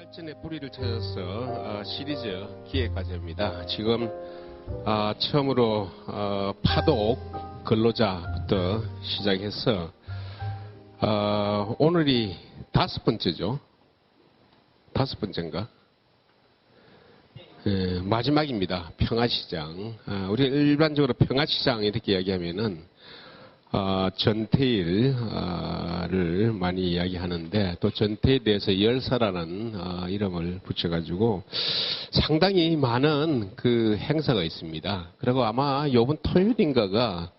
발전의 뿌리를 찾아서 시리즈 기획 과제입니다. 지금 처음으로 파독 근로자부터 시작해서 오늘이 5번째죠. 5번째인가? 마지막입니다. 평화시장. 우리 일반적으로 평화시장 이렇게 이야기하면은 전태일을 많이 이야기하는데, 또 전태일에 대해서 열사라는 이름을 붙여가지고 상당히 많은 그 행사가 있습니다. 그리고 아마 요번 토요일인가가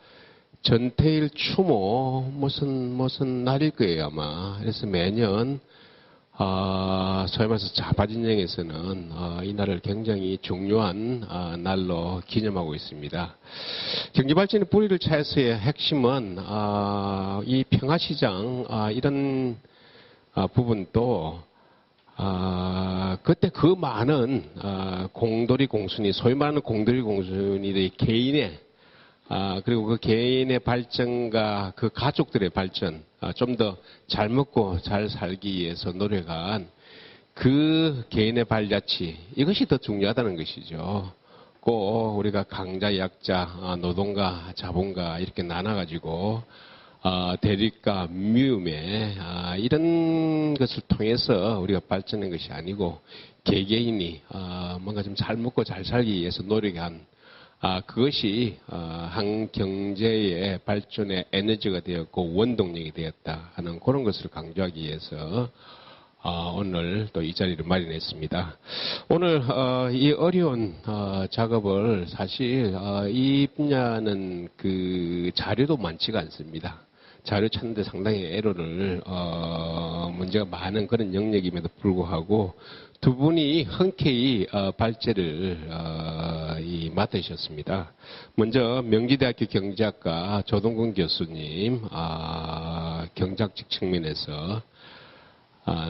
전태일 추모 무슨 날일 거예요, 아마. 그래서 매년 소위 말해서 자바진영에서는 이 날을 굉장히 중요한 날로 기념하고 있습니다. 경제발전의 뿌리를 찾아서의 핵심은 이 평화시장 이런 부분도 그때 그 많은 공돌이 공순이, 소위 말하는 공돌이 공순이들의 개인의 그리고 그 개인의 발전과 그 가족들의 발전, 좀 더 잘 먹고 잘 살기 위해서 노력한 그 개인의 발자취, 이것이 더 중요하다는 것이죠. 꼭 우리가 강자, 약자, 노동가, 자본가 이렇게 나눠가지고 대립과 미움에 이런 것을 통해서 우리가 발전한 것이 아니고 개개인이 뭔가 좀 잘 먹고 잘 살기 위해서 노력한 그것이 한 경제의 발전의 에너지가 되었고 원동력이 되었다 하는 그런 것을 강조하기 위해서 오늘 또 이 자리를 마련했습니다. 오늘 이 어려운 작업을 사실 이 분야는 그 자료도 많지가 않습니다. 자료 찾는데 상당히 애로를 문제가 많은 그런 영역임에도 불구하고 두 분이 흔쾌히 발제를 맡으셨습니다. 먼저 명지대학교 경제학과 조동근 교수님 경제학적 측면에서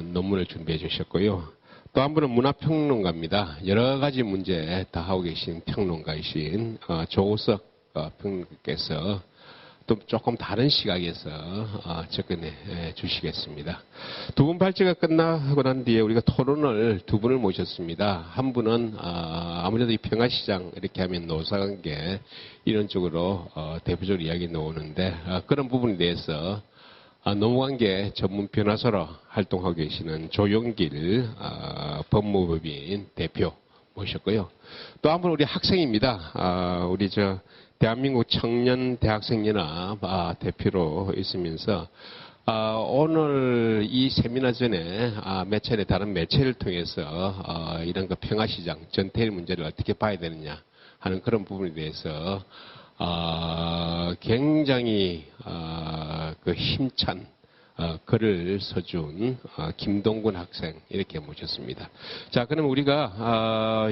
논문을 준비해 주셨고요. 또 한 분은 문화평론가입니다. 여러 가지 문제 다 하고 계신 평론가이신 조우석 평론가께서 또 조금 다른 시각에서 접근해 주시겠습니다. 두 분 발제가 끝나고 난 뒤에 우리가 토론을 두 분을 모셨습니다. 한 분은 아무래도 이 평화시장 이렇게 하면 노사관계 이런 쪽으로 대표적으로 이야기 나오는데 그런 부분에 대해서 노무관계 전문 변호사로 활동하고 계시는 조용길 법무법인 대표 모셨고요. 또 한 분 우리 학생입니다. 우리 대한민국 청년 대학생연합 대표로 있으면서 오늘 이 세미나 전에 몇 차례 다른 매체를 통해서 이런 그 평화시장 전태일 문제를 어떻게 봐야 되느냐 하는 그런 부분에 대해서 굉장히 그 힘찬 글을 써준 김동근 학생 이렇게 모셨습니다. 자, 그럼 우리가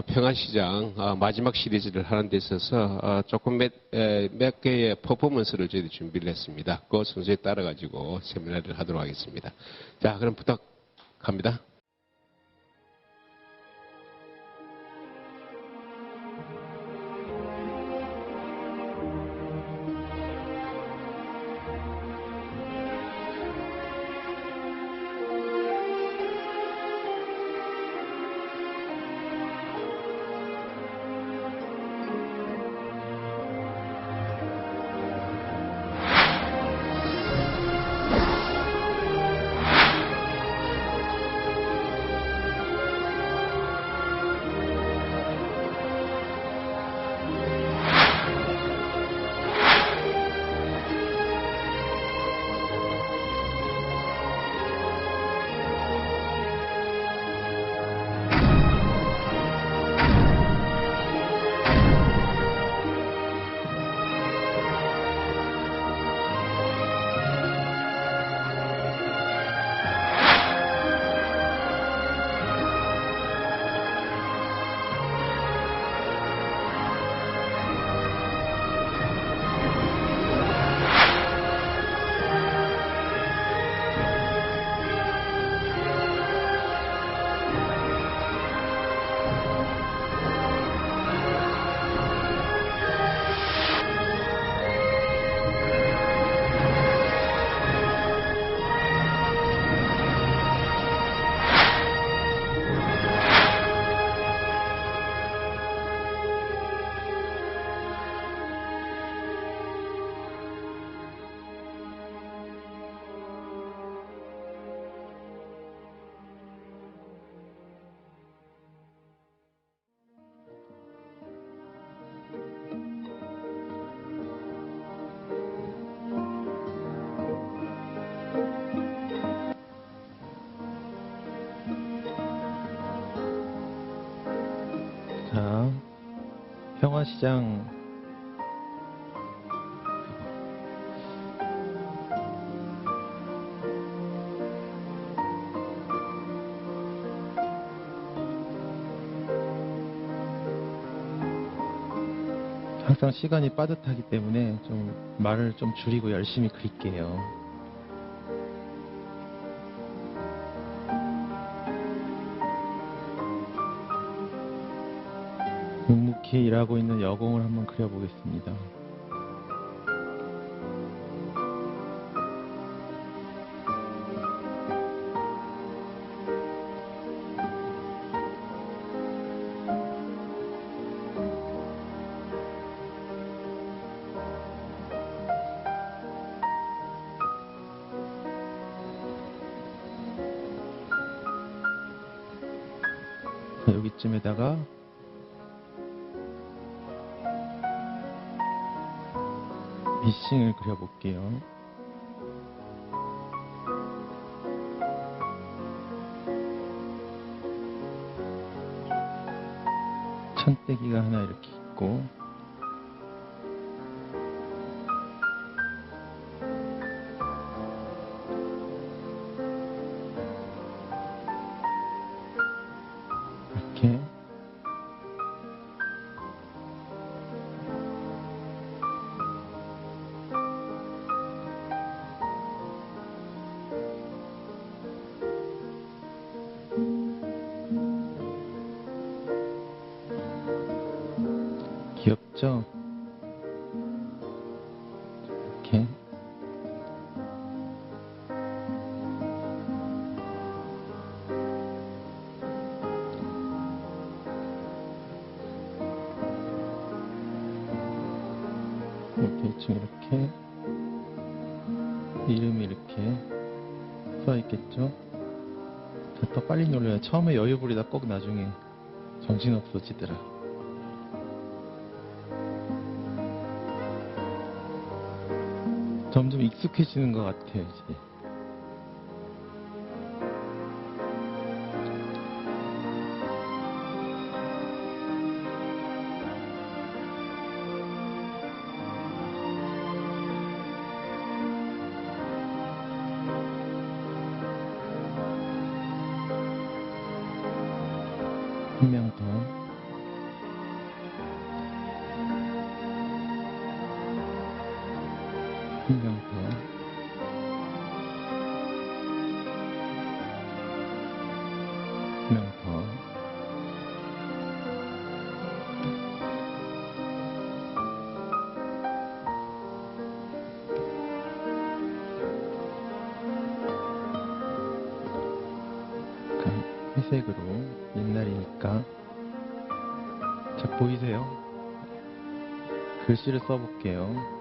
평화시장 마지막 시리즈를 하는 데 있어서 조금 몇 개의 퍼포먼스를 저희들이 준비를 했습니다. 그 순서에 따라 가지고 세미나를 하도록 하겠습니다. 자, 그럼 부탁합니다. 평화시장 항상 시간이 빠듯하기 때문에 좀 말을 좀 줄이고 열심히 그릴게요. 묵묵히 일하고 있는 여공을 한번 그려보겠습니다. 여기쯤에다가 미싱을 그려볼게요. 천대기가 하나 이렇게 있고 이렇게 귀엽죠? 이렇게 대충 이렇게 이름이 이렇게 써있겠죠? 더 빨리 눌러야 처음에 여유 부리다 꼭 나중에 정신없어지더라. 점점 익숙해지는 것 같아요, 이제. 한 명 더. 한 명 더. 한 명 더. 약간 회색으로 옛날이니까. 자, 보이세요? 글씨를 써볼게요.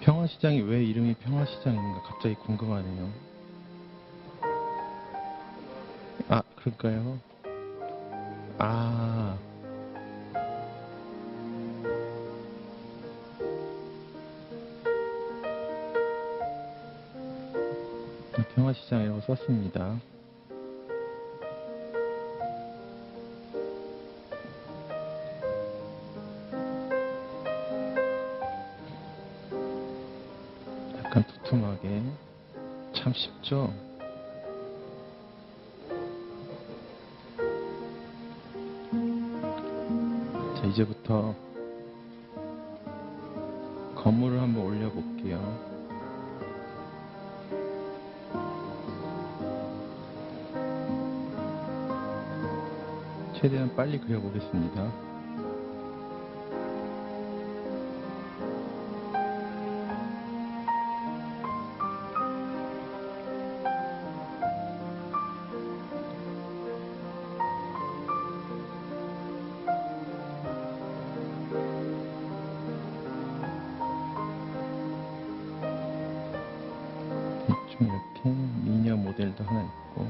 평화시장이 왜 이름이 평화시장인가 갑자기 궁금하네요. 아, 그럴까요? 아, 평화시장이라고 썼습니다. 약간 두툼하게. 참 쉽죠? 자, 이제부터 건물을 한번 올려볼게요. 최대한 빨리 그려보겠습니다. 대충 이렇게 미니어 모델도 하나 있고,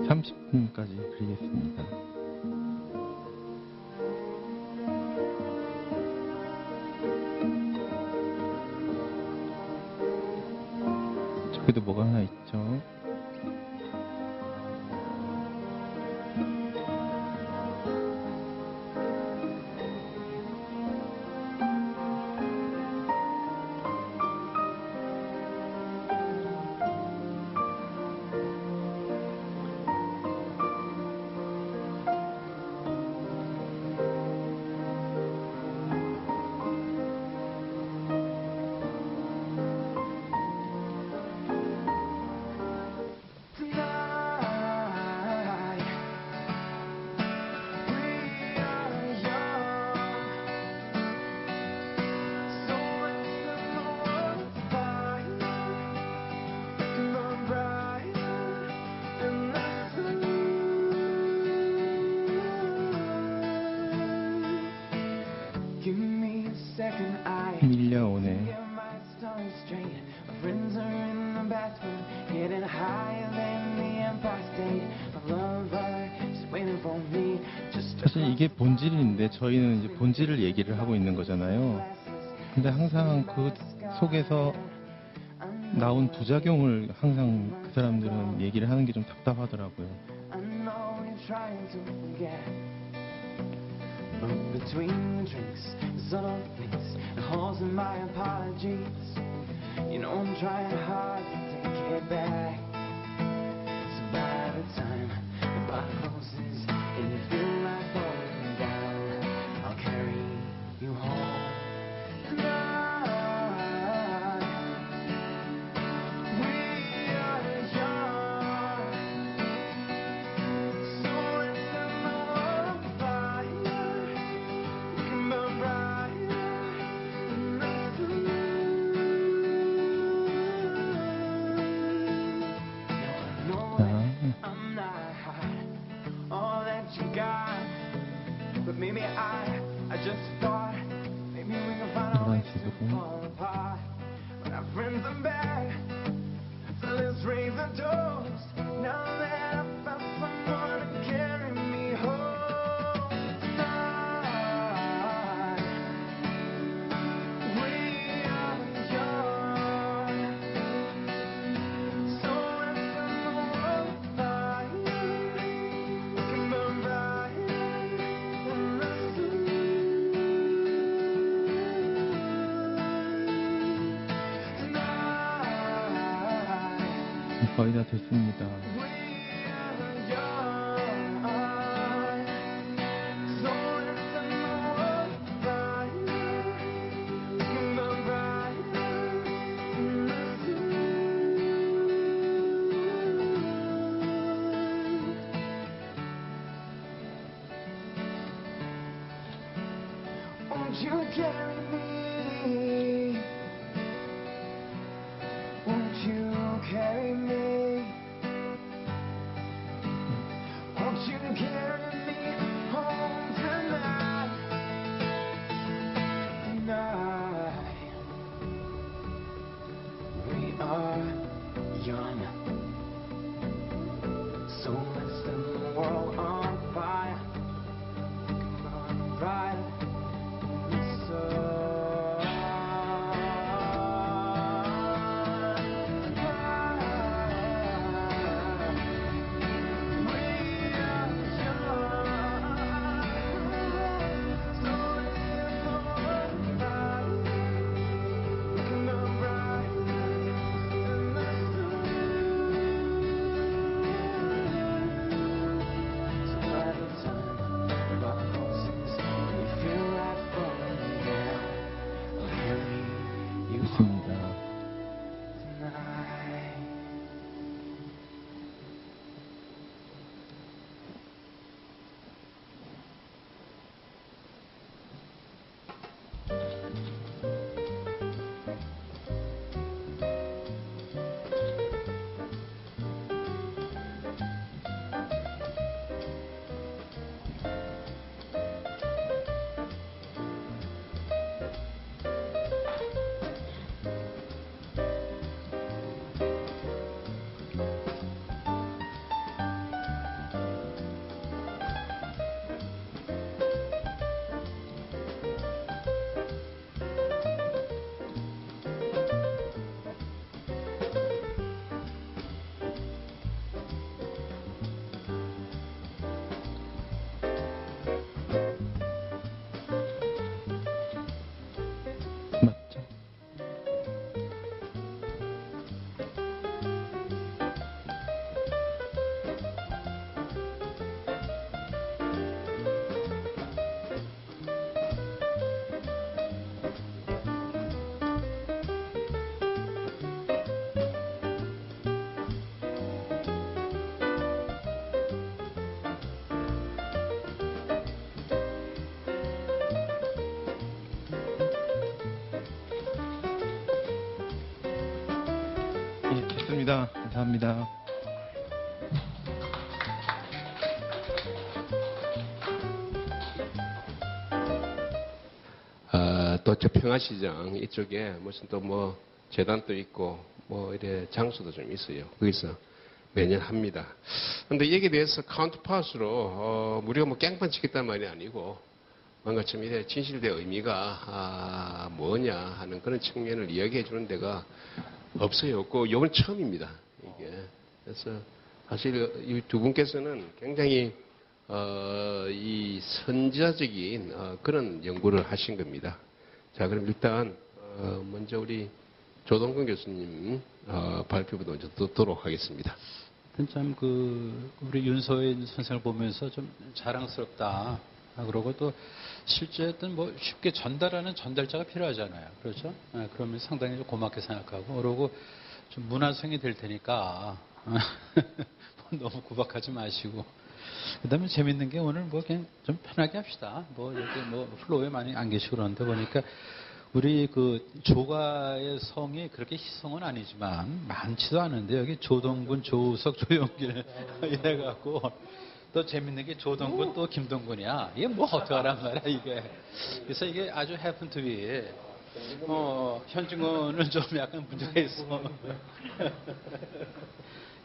한 30분까지 그리겠습니다. 저기도 뭐가 하나 있죠. 밀려오네. 사실 이게 본질인데 저희는 이제 본질을 얘기를 하고 있는 거잖아요. 근데 항상 그 속에서 나온 부작용을 항상 그 사람들은 얘기를 하는 게 좀 답답하더라고요. Between drinks, subtle things, and holes in my apologies. You know I'm trying hard to take it back. So by the time the bar closes and you feel like falling down, I'll carry you home tonight. We are young, so let's set the world afire. I'm not all that you got, but maybe I just thought maybe we can find a way to fall apart. But our friends are back, so let's raise a toast. Now that I found someone to carry me home tonight. We are young, so let's set the world afire. We can burn bright in the sun tonight. 거의 다 됐습니다. We are young, so let's set the world afire. We can burn bright in the sun. Won't you carry me? Won't you carry me? Won't you carry me home tonight? Tonight. We are young, so let's set the world on fire. Burn bright in the sun. Tonight. 고맙습니다. 감사합니다. 또 저 평화시장 이쪽에 무슨 또 뭐 재단도 있고 뭐 이래 장소도 좀 있어요. 거기서 매년 합니다. 근데 여기에 대해서 카운트파트로 우리가 뭐 깽판 치겠다는 말이 아니고 뭔가 좀 이래 진실된 의미가 뭐냐 하는 그런 측면을 이야기해 주는 데가 없어요. 없고 이번 처음입니다. 이게 그래서 사실 이 두 분께서는 굉장히 이 선지자적인 그런 연구를 하신 겁니다. 자, 그럼 일단 먼저 우리 조동근 교수님 발표부터 먼저 듣도록 하겠습니다. 참 우리 윤소인 선생을 보면서 좀 자랑스럽다. 그러고 또 실제 어떤 뭐 쉽게 전달하는 전달자가 필요하잖아요. 그렇죠? 그러면 상당히 좀 고맙게 생각하고 그러고 좀 문화성이 될 테니까 너무 구박하지 마시고 그다음에 재밌는 게 오늘 뭐 그냥 좀 편하게 합시다. 뭐 여기 뭐 플로우에 많이 안 계시고 그러는데 보니까 우리 조가의 성이 그렇게 희성은 아니지만 많지도 않은데 여기 조동군, 조우석, 조용길 이래갖고 또 재밌는 게 조동군 또 김동군이야. 이게 뭐 어떡하란 말이야 이게. 그래서 이게 아주 happen to be. 현증원은 좀 약간 문제가 있어.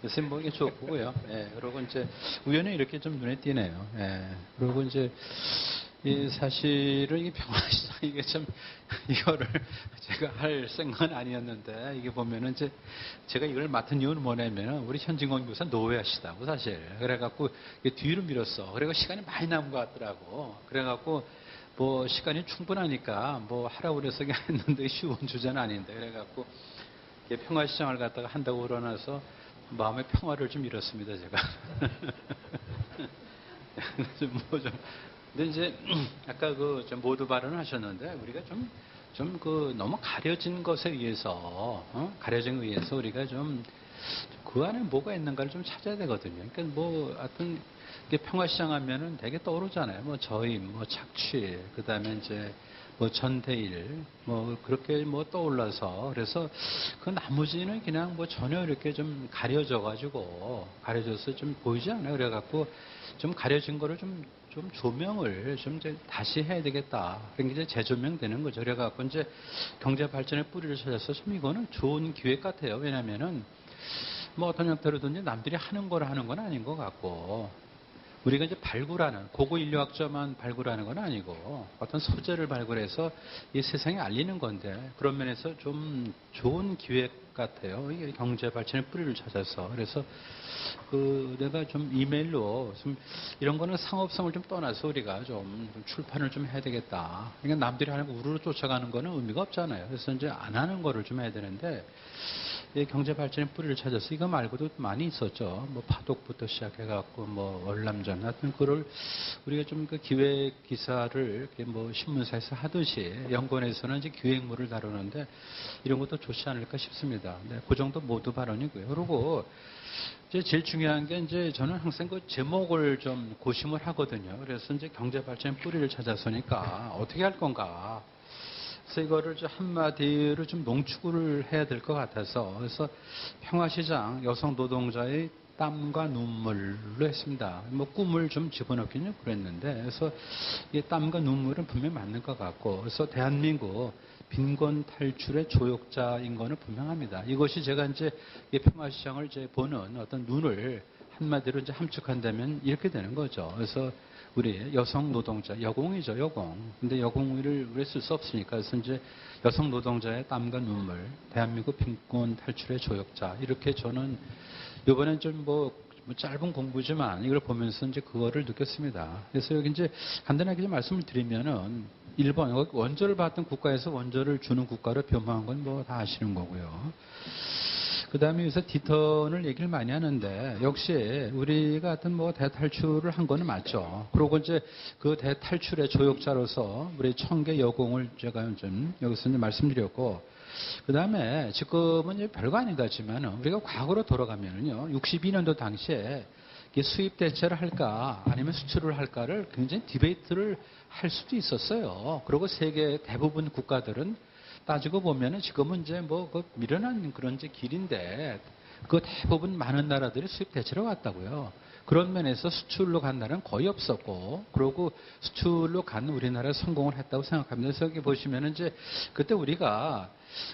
그래서 뭐 이게 좋고요. 예, 그리고 이제 우연히 이렇게 좀 눈에 띄네요. 예, 그리고 이제 이 사실은 이 평화시장 이게 참 이거를 제가 할 생각은 아니었는데 이게 보면은 이제 제가 이걸 맡은 이유는 뭐냐면은 우리 현진건 교사 노회하시다고 사실 그래갖고 이게 뒤로 밀었어. 그래서 시간이 많이 남은 것 같더라고. 그래갖고 뭐 시간이 충분하니까 뭐 하라고 그래서 그냥 했는데 쉬운 주제는 아닌데 그래갖고 평화시장을 갖다가 한다고 그러나서 마음의 평화를 좀 잃었습니다 제가. 근데 이제 아까 좀 모두 발언을 하셨는데 우리가 좀 너무 가려진 것에 의해서 가려진 것에 의해서 우리가 좀 그 안에 뭐가 있는가를 좀 찾아야 되거든요. 그러니까 뭐 하여튼 이게 평화시장 하면은 되게 떠오르잖아요. 뭐 저임, 뭐 착취, 그다음에 이제 뭐 전대일, 뭐 그렇게 뭐 떠올라서 그래서 그 나머지는 그냥 뭐 전혀 이렇게 좀 가려져서 좀 보이지 않아요. 그래갖고 좀 가려진 거를 좀 조명을 좀 이제 다시 해야 되겠다. 그러니까 이제 재조명되는 거죠. 그래갖고 이제 경제 발전의 뿌리를 찾아서 좀 이거는 좋은 기획 같아요. 왜냐면은 뭐 어떤 형태로든지 남들이 하는 걸 하는 건 아닌 것 같고 우리가 이제 발굴하는 고고 인류학자만 발굴하는 건 아니고 어떤 소재를 발굴해서 이 세상에 알리는 건데 그런 면에서 좀 좋은 기획 같아요. 이게 경제 발전의 뿌리를 찾아서 그래서 내가 좀 이메일로 좀 이런 거는 상업성을 좀 떠나서 우리가 좀 출판을 좀 해야 되겠다. 그러니까 남들이 하는 거 우르르 쫓아가는 거는 의미가 없잖아요. 그래서 이제 안 하는 거를 좀 해야 되는데 경제 발전의 뿌리를 찾아서 이거 말고도 많이 있었죠. 뭐 파독부터 시작해갖고 뭐 월남전 같은 그걸 우리가 좀 그 기획 기사를 뭐 신문사에서 하듯이 연구원에서는 이제 기획물을 다루는데 이런 것도 좋지 않을까 싶습니다. 네, 그 정도 모두 발언이고요. 그리고 이제 제일 중요한 게 이제 저는 항상 그 제목을 좀 고심을 하거든요. 그래서 이제 경제 발전의 뿌리를 찾아서니까 어떻게 할 건가. 그래서 이거를 좀 한마디로 좀 농축을 해야 될 것 같아서 그래서 평화시장 여성 노동자의 땀과 눈물로 했습니다. 뭐 꿈을 좀 집어넣기는 그랬는데 그래서 이 땀과 눈물은 분명히 맞는 것 같고 그래서 대한민국 빈곤 탈출의 조력자인 거는 분명합니다. 이것이 제가 이제 이 평화시장을 이제 보는 어떤 눈을 한마디로 이제 함축한다면 이렇게 되는 거죠. 그래서 우리 여성 노동자, 여공이죠, 여공. 근데 여공을 우리 쓸 수 없으니까. 그래서 이제 여성 노동자의 땀과 눈물, 대한민국 빈곤 탈출의 조력자. 이렇게 저는 이번엔 좀 뭐 짧은 공부지만 이걸 보면서 이제 그거를 느꼈습니다. 그래서 여기 이제 간단하게 좀 말씀을 드리면은 일본, 원조를 받던 국가에서 원조를 주는 국가로 변모한 건 뭐 다 아시는 거고요. 그 다음에 여기서 디턴을 얘기를 많이 하는데, 역시 우리가 하여튼 뭐 대탈출을 한 거는 맞죠. 그리고 이제 그 대탈출의 조력자로서 우리 청계 여공을 제가 좀 여기서 이제 말씀드렸고, 그 다음에 지금은 이제 별거 아닌 것 같지만 우리가 과거로 돌아가면은요, 62년도 당시에 수입 대체를 할까 아니면 수출을 할까를 굉장히 디베이트를 할 수도 있었어요. 그리고 세계 대부분 국가들은 따지고 보면은 지금은 이제 뭐 그 미련한 그런 이제 길인데 그 대부분 많은 나라들이 수입 대체로 왔다고요. 그런 면에서 수출로 간 나라는 거의 없었고, 그러고 수출로 간 우리나라가 성공을 했다고 생각합니다. 그래서 여기 보시면은 이제 그때 우리가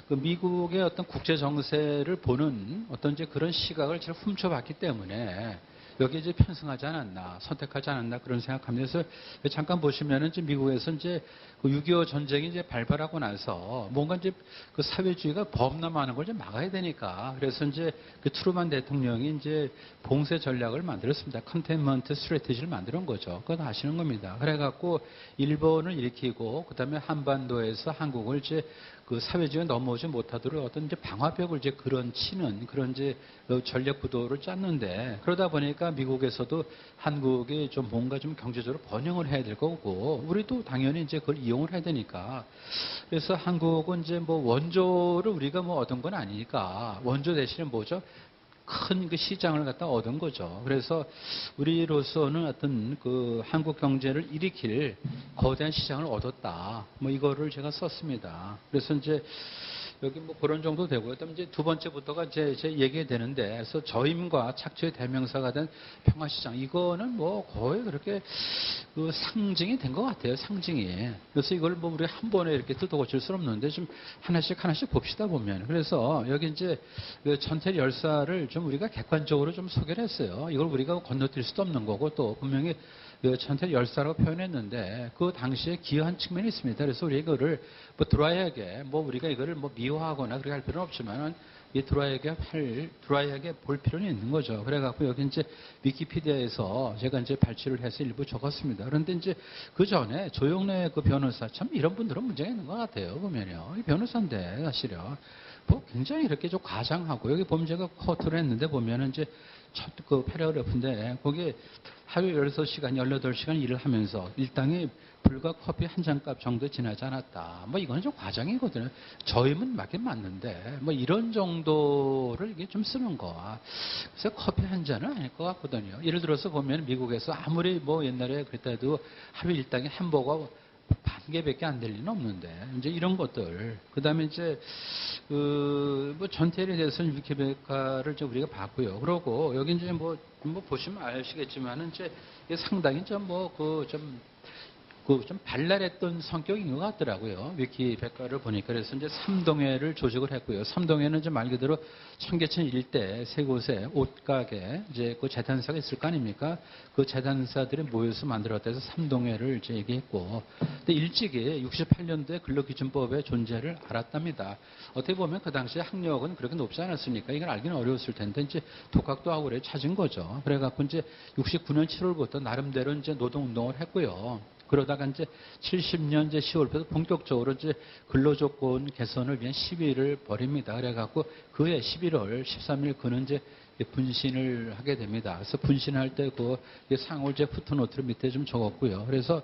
그 미국의 어떤 국제 정세를 보는 어떤 이제 그런 시각을 제가 훔쳐봤기 때문에 여기 이제 편승하지 않았나, 선택하지 않았나 그런 생각합니다. 그래서 잠깐 보시면은 이제 미국에서 이제 그 6.25 전쟁이 이제 발발하고 나서 뭔가 이제 그 사회주의가 범람하는 걸 좀 막아야 되니까 그래서 이제 그 트루만 대통령이 이제 봉쇄 전략을 만들었습니다. 컨테인먼트 스트래티지를 만드는 거죠. 그건 아시는 겁니다. 그래갖고 일본을 일으키고 그다음에 한반도에서 한국을 이제 그 사회주의가 넘어오지 못하도록 어떤 이제 방화벽을 이제 그런 치는 그런 이제 전략 구도를 짰는데 그러다 보니까 미국에서도 한국이 좀 뭔가 좀 경제적으로 번영을 해야 될 거고 우리도 당연히 이제 그걸 이용을 해야 되니까 그래서 한국은 이제 뭐 원조를 우리가 뭐 얻은 건 아니니까 원조 대신에 뭐죠? 큰 그 시장을 갖다 얻은 거죠. 그래서 우리로서는 어떤 그 한국 경제를 일으킬 거대한 시장을 얻었다. 뭐 이거를 제가 썼습니다. 그래서 이제 여기 뭐 그런 정도 되고요. 그다음에 이제 두 번째부터가 제 얘기가 되는데, 그래서 저임과 착취의 대명사가 된 평화시장. 이거는 뭐 거의 그렇게 그 상징이 된 것 같아요. 상징이. 그래서 이걸 뭐 우리 한 번에 이렇게 뜯어 고칠 수는 없는데 좀 하나씩 봅시다 보면. 그래서 여기 이제 그 전태일 열사를 좀 우리가 객관적으로 좀 소개를 했어요. 이걸 우리가 건너뛸 수도 없는 거고 또 분명히 그 전태일 열사라고 표현했는데 그 당시에 기여한 측면이 있습니다. 그래서 우리 이거를 뭐 드라이하게 뭐 우리가 이거를 뭐 미화하거나 그렇게 할 필요는 없지만은 이 드라이하게 볼 필요는 있는 거죠. 그래갖고 여기 이제 위키피디아에서 제가 이제 발췌를 해서 일부 적었습니다. 그런데 이제 그 전에 조영래 그 변호사 참 이런 분들은 문제가 있는 것 같아요. 보면요. 이 변호사인데 사실요. 뭐 굉장히 이렇게 좀 과장하고 여기 보면 제가 커트를 했는데 보면은 이제 첫 그 패러그래프인데 거기에 하루 16시간, 18시간 일을 하면서 일당이 불과 커피 한 잔 값 정도 지나지 않았다. 뭐 이거는 좀 과장이거든요. 저임은 맞긴 맞는데 뭐 이런 정도를 이게 좀 쓰는 거. 그래서 커피 한 잔은 아닐 것 같거든요. 예를 들어서 보면 미국에서 아무리 뭐 옛날에 그랬다도 하루 일당에 햄버거 반 개밖에 안 될 리는 없는데 이제 이런 것들 그다음에 이제 뭐 전태일에 대해서는 위키백과를 좀 우리가 봤고요. 그러고 여기 이제 뭐 보시면 아시겠지만은 이제 이게 상당히 좀 좀 발랄했던 성격인 것 같더라고요. 위키백과를 보니까. 그래서 이제 삼동회를 조직을 했고요. 삼동회는 이제 말 그대로 청계천 일대 세 곳에 옷가게 이제 그 재단사가 있을 거 아닙니까? 그 재단사들이 모여서 만들었다 해서 삼동회를 이제 얘기했고. 근데 일찍이 68년도에 근로기준법의 존재를 알았답니다. 어떻게 보면 그 당시에 학력은 그렇게 높지 않았으니까 이걸 알기는 어려웠을 텐데 이제 독학도 하고 그래 찾은 거죠. 그래갖고 이제 69년 7월부터 나름대로 이제 노동운동을 했고요. 그러다가 이제 70년 이제 10월부터 본격적으로 이제 근로조건 개선을 위한 시위를 벌입니다. 그래갖고 그해 11월 13일 그는 이제 분신을 하게 됩니다. 그래서 분신할 때 그 상을 제 푸트노트를 밑에 좀 적었고요. 그래서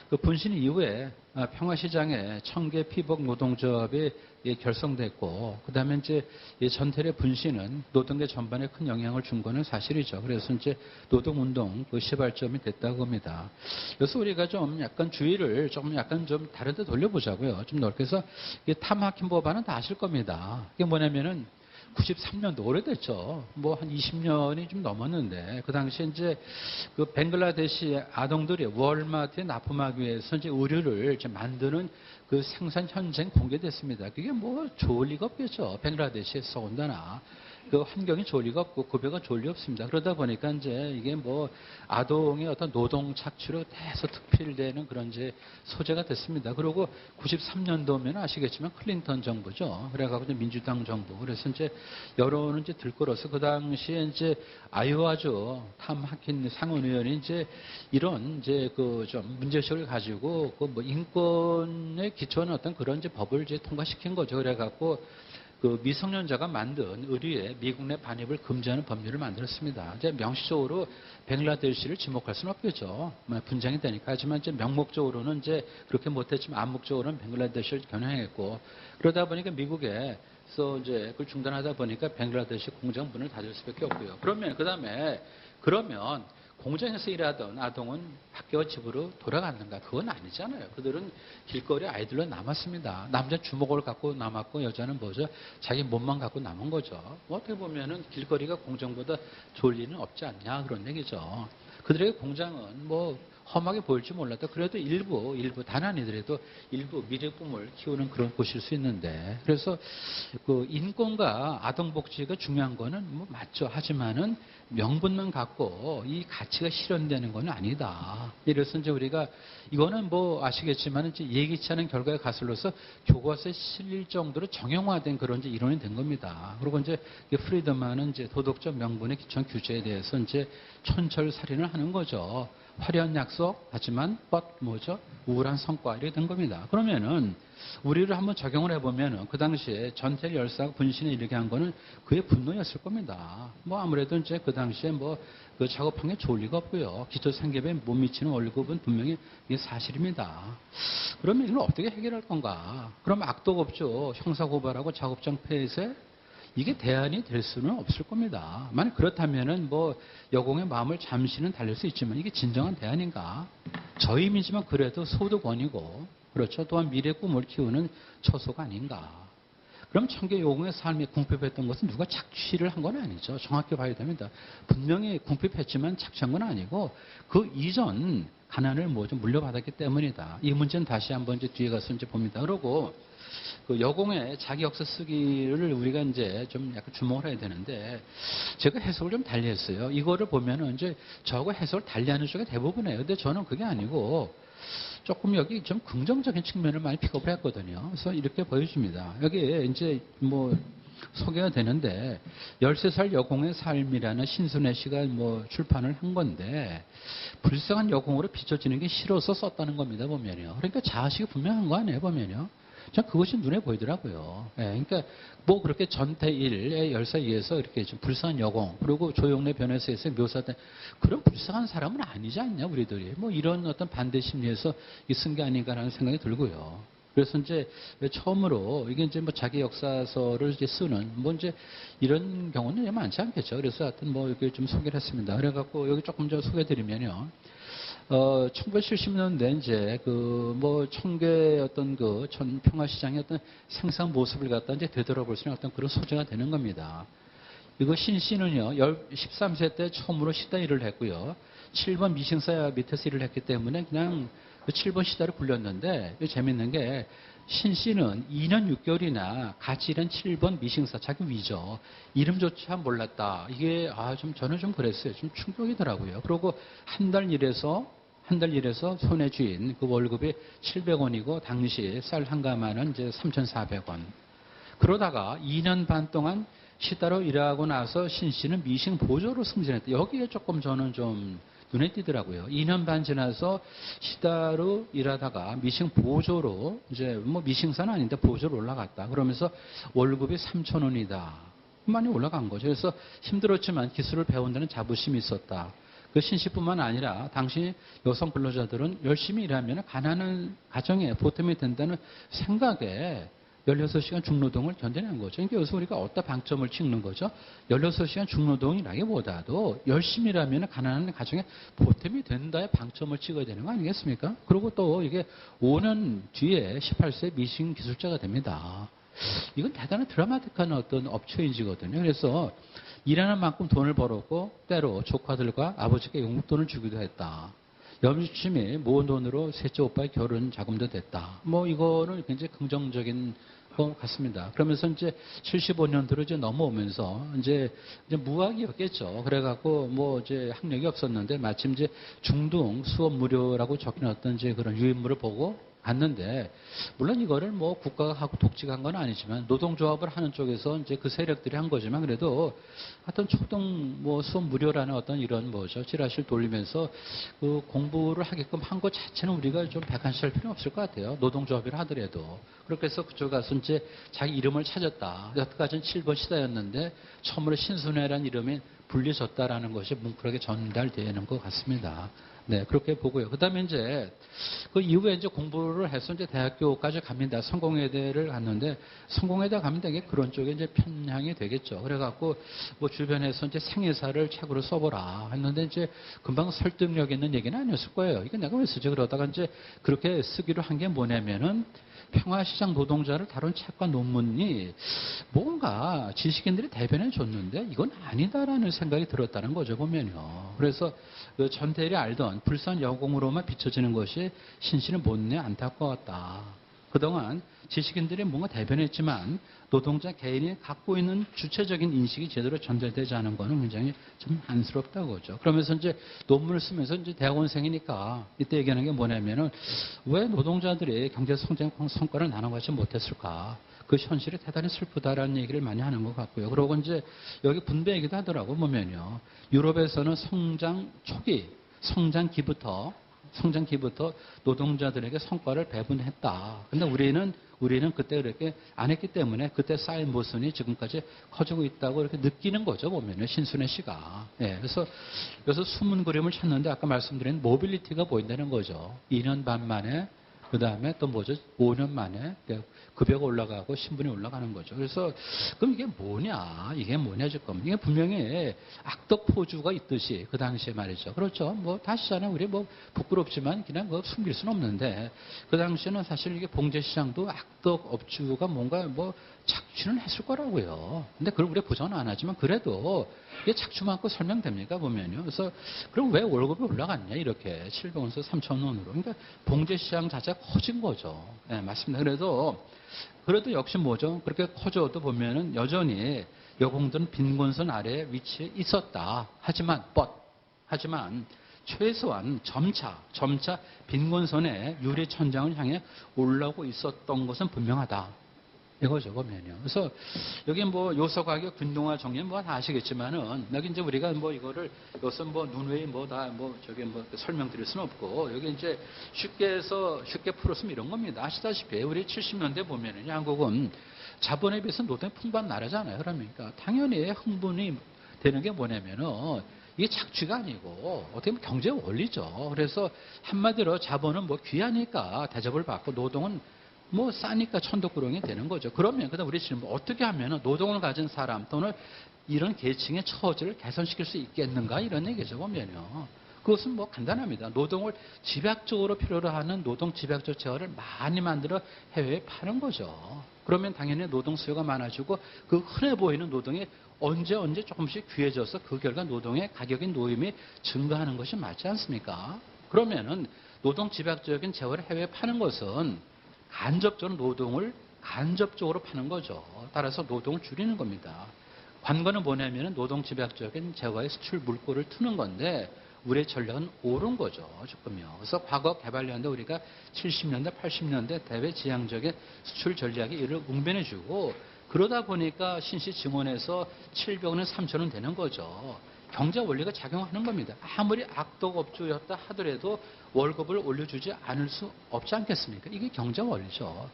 그 분신 이후에 평화시장에 청계 피복 노동조합이 결성됐고, 그 다음에 이제 전태일의 분신은 노동계 전반에 큰 영향을 준 거는 사실이죠. 그래서 이제 노동운동 그 시발점이 됐다고 합니다. 그래서 우리가 좀 약간 주의를 좀 약간 좀 다른 데 돌려보자고요. 좀 넓게 해서 탐하킨 법안은 다 아실 겁니다. 이게 뭐냐면은 93년도 오래됐죠. 뭐 한 20년이 좀 넘었는데 그 당시에 이제 그 벵글라데시 아동들이 월마트에 납품하기 위해서 이제 의류를 이제 만드는 그 생산 현장 공개됐습니다. 그게 뭐 좋을 리가 없겠죠. 벵글라데시에서 더군다나 그 환경이 좋을 리가 없고 급여가 좋을 리 없습니다. 그러다 보니까 이제 이게 뭐 아동의 어떤 노동 착취로 계속 특필되는 그런 이제 소재가 됐습니다. 그리고 93년도면 아시겠지만 클린턴 정부죠. 그래가지고 민주당 정부. 그래서 이제 여론은 이제 들끓어서 그 당시에 이제 아이오와주 탐 하킨 상원의원이 이제 이런 이제 그 좀 문제의식을 가지고 그 뭐 인권에 기초한 어떤 그런 이제 법을 이제 통과시킨 거죠. 그래갖고 그 미성년자가 만든 의류에 미국 내 반입을 금지하는 법률을 만들었습니다. 이제 명시적으로 벵글라데시를 지목할 수는 없겠죠. 분쟁이 되니까. 하지만 이제 명목적으로는 이제 그렇게 못했지만 암묵적으로는 벵글라데시를 겨냥했고, 그러다 보니까 미국에서 이제 그걸 중단하다 보니까 벵글라데시 공장 문을 닫을 수밖에 없고요. 그러면 공장에서 일하던 아동은 학교와 집으로 돌아갔는가? 그건 아니잖아요. 그들은 길거리 아이들로 남았습니다. 남자 주먹을 갖고 남았고 여자는 뭐죠? 자기 몸만 갖고 남은 거죠. 어떻게 보면은 길거리가 공장보다 좋을 리는 없지 않냐 그런 얘기죠. 그들에게 공장은 뭐 험하게 보일지 몰라도 그래도 일부 단 아니더라도 일부 미래 꿈을 키우는 그런 곳일 수 있는데 그래서 그 인권과 아동복지가 중요한 거는 뭐 맞죠. 하지만은 명분만 갖고 이 가치가 실현되는 건 아니다. 이래서 이제 우리가 이거는 뭐 아시겠지만 이제 예기치 않은 결과의 가설로서 교과서에 실릴 정도로 정형화된 그런 이제 이론이 된 겁니다. 그리고 이제 프리드만은 이제 도덕적 명분의 기초한 규제에 대해서 이제 촌철살인을 하는 거죠. 화려한 약속, 하지만 뭐죠? 우울한 성과 이렇게 된 겁니다. 그러면은 우리를 한번 적용을 해보면은 그 당시에 전태일 열사가 분신에 이르게 한 거는 그의 분노였을 겁니다. 뭐 아무래도 이제 그 당시에 뭐 그 작업한 게 좋을 리가 없고요. 기초 생계에 못 미치는 월급은 분명히 이게 사실입니다. 그러면 이걸 어떻게 해결할 건가? 그럼 악도급조 형사고발하고 작업장 폐쇄 이게 대안이 될 수는 없을 겁니다. 만약 그렇다면은 뭐 여공의 마음을 잠시는 달랠 수 있지만 이게 진정한 대안인가? 저임이지만 그래도 소득원이고 그렇죠. 또한 미래 꿈을 키우는 처소가 아닌가? 그럼 청계 여공의 삶이 궁핍했던 것은 누가 착취를 한 건 아니죠. 정확히 봐야 됩니다. 분명히 궁핍했지만 착취한 건 아니고 그 이전 가난을 뭐 좀 물려받았기 때문이다. 이 문제는 다시 한번 이제 뒤에 가서 이제 봅니다. 그러고 그 여공의 자기 역사 쓰기를 우리가 이제 좀 약간 주목을 해야 되는데 제가 해석을 좀 달리 했어요. 이거를 보면은 이제 저하고 해석을 달리 하는 쪽이 대부분이에요. 근데 저는 그게 아니고 조금 여기 좀 긍정적인 측면을 많이 픽업을 했거든요. 그래서 이렇게 보여줍니다. 여기에 이제 뭐 소개가 되는데 13살 여공의 삶이라는 신순애 씨가 뭐 출판을 한 건데 불쌍한 여공으로 비춰지는 게 싫어서 썼다는 겁니다. 보면요. 그러니까 자아식이 분명한 거 아니에요. 보면요. 전 그것이 눈에 보이더라고요. 예, 그러니까 뭐 그렇게 전태일의 열사에 의해서 이렇게 좀 불쌍한 여공 그리고 조용래 변호사에서 묘사된 그런 불쌍한 사람은 아니지 않냐 우리들이 뭐 이런 어떤 반대 심리에서 쓴 게 아닌가라는 생각이 들고요. 그래서 이제 처음으로 이게 이제 뭐 자기 역사서를 이제 쓰는 뭐 이제 이런 경우는 많지 않겠죠. 그래서 하여튼 뭐 이렇게 좀 소개를 했습니다. 그래갖고 여기 조금 더 소개드리면요. 1970년대 이제 그 뭐 청계 어떤 그 전 평화시장의 어떤 생산 모습을 갖다 이제 되돌아볼 수 있는 어떤 그런 소재가 되는 겁니다. 이거 신 씨는요, 13세 때 처음으로 시다 일을 했고요. 7번 미싱사 밑에서 일을 했기 때문에 그냥 그 7번 시다를 굴렸는데 재밌는 게 신 씨는 2년 6개월이나 같이 일한 7번 미싱사 자기 위죠. 이름조차 몰랐다. 이게 좀 저는 좀 그랬어요. 좀 충격이더라고요. 그리고 한 달 일해서 손해 쥔 그 월급이 700원이고 당시 쌀 한 가마는 이제 3,400원. 그러다가 2년 반 동안 시다로 일하고 나서 신 씨는 미싱 보조로 승진했다. 여기에 조금 저는 좀 눈에 띄더라고요. 2년 반 지나서 시다로 일하다가 미싱 보조로 이제 뭐 미싱사는 아닌데 보조로 올라갔다. 그러면서 월급이 3,000원이다. 많이 올라간 거죠. 그래서 힘들었지만 기술을 배운다는 자부심이 있었다. 그 신씨뿐만 아니라 당시 여성 근로자들은 열심히 일하면 가난한 가정에 보탬이 된다는 생각에 16시간 중노동을 견뎌낸 거죠. 그러니까 여기서 우리가 어디다 방점을 찍는 거죠? 16시간 중노동이라기보다도 열심히 일하면 가난한 가정에 보탬이 된다에 방점을 찍어야 되는 거 아니겠습니까? 그리고 또 이게 5년 뒤에 18세 미싱 기술자가 됩니다. 이건 대단히 드라마틱한 어떤 업체인지거든요. 그래서 일하는 만큼 돈을 벌었고 때로 조카들과 아버지께 용돈을 주기도 했다. 염주침이 모은 돈으로 셋째 오빠의 결혼 자금도 됐다. 뭐 이거는 굉장히 긍정적인 것 같습니다. 그러면서 이제 75년도로 이제 넘어오면서 이제 무학이었겠죠. 그래갖고 뭐 이제 학력이 없었는데 마침 이제 중등 수업 무료라고 적힌 어떤 이제 그런 유인물을 보고 갔는데 물론 이거를 뭐 국가가 하고 독지가 한 건 아니지만 노동조합을 하는 쪽에서 이제 그 세력들이 한 거지만 그래도 하여튼 초등 뭐 수업 무료라는 어떤 이런 뭐죠 찌라시를 돌리면서 그 공부를 하게끔 한 것 자체는 우리가 좀 백한시할 필요는 없을 것 같아요. 노동조합이라 하더라도. 그렇게 해서 그쪽 가서 이제 자기 이름을 찾았다. 여태까지는 7번 시다였는데 처음으로 신순애라는 이름이 불려졌다라는 것이 뭉클하게 전달되는 것 같습니다. 네, 그렇게 보고요. 그 다음에 이제, 그 이후에 이제 공부를 해서 이제 대학교까지 갑니다. 성공회대를 갔는데, 성공회대 가면 되게 그런 쪽에 이제 편향이 되겠죠. 그래갖고, 뭐 주변에서 이제 생애사를 책으로 써보라 했는데, 이제 금방 설득력 있는 얘기는 아니었을 거예요. 이거 내가 왜 쓰지? 그러다가 이제 그렇게 쓰기로 한 게 뭐냐면은, 평화시장 노동자를 다룬 책과 논문이 뭔가 지식인들이 대변해 줬는데 이건 아니다라는 생각이 들었다는 거죠, 보면요. 그래서 그 전태일이 알던 불산 여공으로만 비춰지는 것이 신신을 못내 안타까웠다. 그동안 지식인들이 뭔가 대변했지만 노동자 개인이 갖고 있는 주체적인 인식이 제대로 전달되지 않은 거는 굉장히 좀 안쓰럽다고 하죠. 그러면서 이제 논문을 쓰면서 이제 대학원생이니까 이때 얘기하는 게 뭐냐면은 왜 노동자들이 경제 성장 성과를 나눠가지 못했을까? 그 현실이 대단히 슬프다라는 얘기를 많이 하는 것 같고요. 그러고 이제 여기 분배 얘기도 하더라고 보면요. 유럽에서는 성장 초기, 성장기부터 노동자들에게 성과를 배분했다. 근데 우리는 그때 그렇게 안 했기 때문에 그때 쌓인 모순이 지금까지 커지고 있다고 이렇게 느끼는 거죠, 보면은, 신순애 씨가. 예, 그래서 숨은 그림을 찾는데 아까 말씀드린 모빌리티가 보인다는 거죠. 2년 반 만에, 그 다음에 또 뭐죠? 5년 만에 급여가 올라가고 신분이 올라가는 거죠. 그래서 그럼 이게 뭐냐 지금. 이게 분명히 악덕 포주가 있듯이 그 당시에 말이죠. 그렇죠. 뭐 다시잖아요. 우리 뭐 부끄럽지만 그냥 뭐 숨길 수는 없는데 그 당시에는 사실 이게 봉제시장도 악덕 업주가 뭔가 뭐 착취는 했을 거라고요. 근데 그걸 우리가 보장은 안 하지만 그래도 이게 착취 많고 설명됩니까 보면요. 그래서 그럼 왜 월급이 올라갔냐 이렇게 700원에서 3,000원으로. 그러니까 봉제시장 자체가 커진 거죠. 네, 맞습니다. 그래도 역시 뭐죠? 그렇게 커져도 보면은 여전히 여공들은 빈곤선 아래에 위치해 있었다. 하지만 최소한 점차 빈곤선의 유리천장을 향해 올라오고 있었던 것은 분명하다. 이거죠, 보면요. 그래서 여기 뭐 요소가격 균등화 정리 뭐 다 아시겠지만은 여기 이제 우리가 뭐 이거를 요새 뭐 눈웨이 뭐 다 뭐 저기 뭐 설명드릴 수는 없고 여기 이제 쉽게 풀었으면 이런 겁니다. 아시다시피 우리 70년대 보면은 한국은 자본에 비해서 노동이 풍부한 나라잖아요. 그러니까 당연히 흥분이 되는 게 뭐냐면은 이게 착취가 아니고 어떻게 보면 경제 원리죠. 그래서 한마디로 자본은 뭐 귀하니까 대접을 받고 노동은 뭐 싸니까 천덕꾸러기 되는 거죠. 그러면 그다음 우리 질문 어떻게 하면 노동을 가진 사람 또는 이런 계층의 처지를 개선시킬 수 있겠는가 이런 얘기죠 보면요. 그것은 뭐 간단합니다. 노동을 집약적으로 필요로 하는 노동 집약적 재화를 많이 만들어 해외에 파는 거죠. 그러면 당연히 노동 수요가 많아지고 그 흔해 보이는 노동이 언제 조금씩 귀해져서 그 결과 노동의 가격이 노임이 증가하는 것이 맞지 않습니까? 그러면은 노동 집약적인 재화를 해외에 파는 것은 간접적으로 노동을 간접적으로 파는 거죠. 따라서 노동을 줄이는 겁니다. 관건은 뭐냐면 노동 집약적인 재화의 수출 물꼬를 트는 건데 우리의 전략은 옳은 거죠. 조금요. 그래서 과거 개발년대 우리가 70년대, 80년대 대외지향적인 수출 전략이 이를 웅변해주고 그러다 보니까 신시 증원에서 700원에 3,000원 되는 거죠. 경제 원리가 작용하는 겁니다. 아무리 악덕업주였다 하더라도 월급을 올려주지 않을 수 없지 않겠습니까? 이게 경제 원리죠.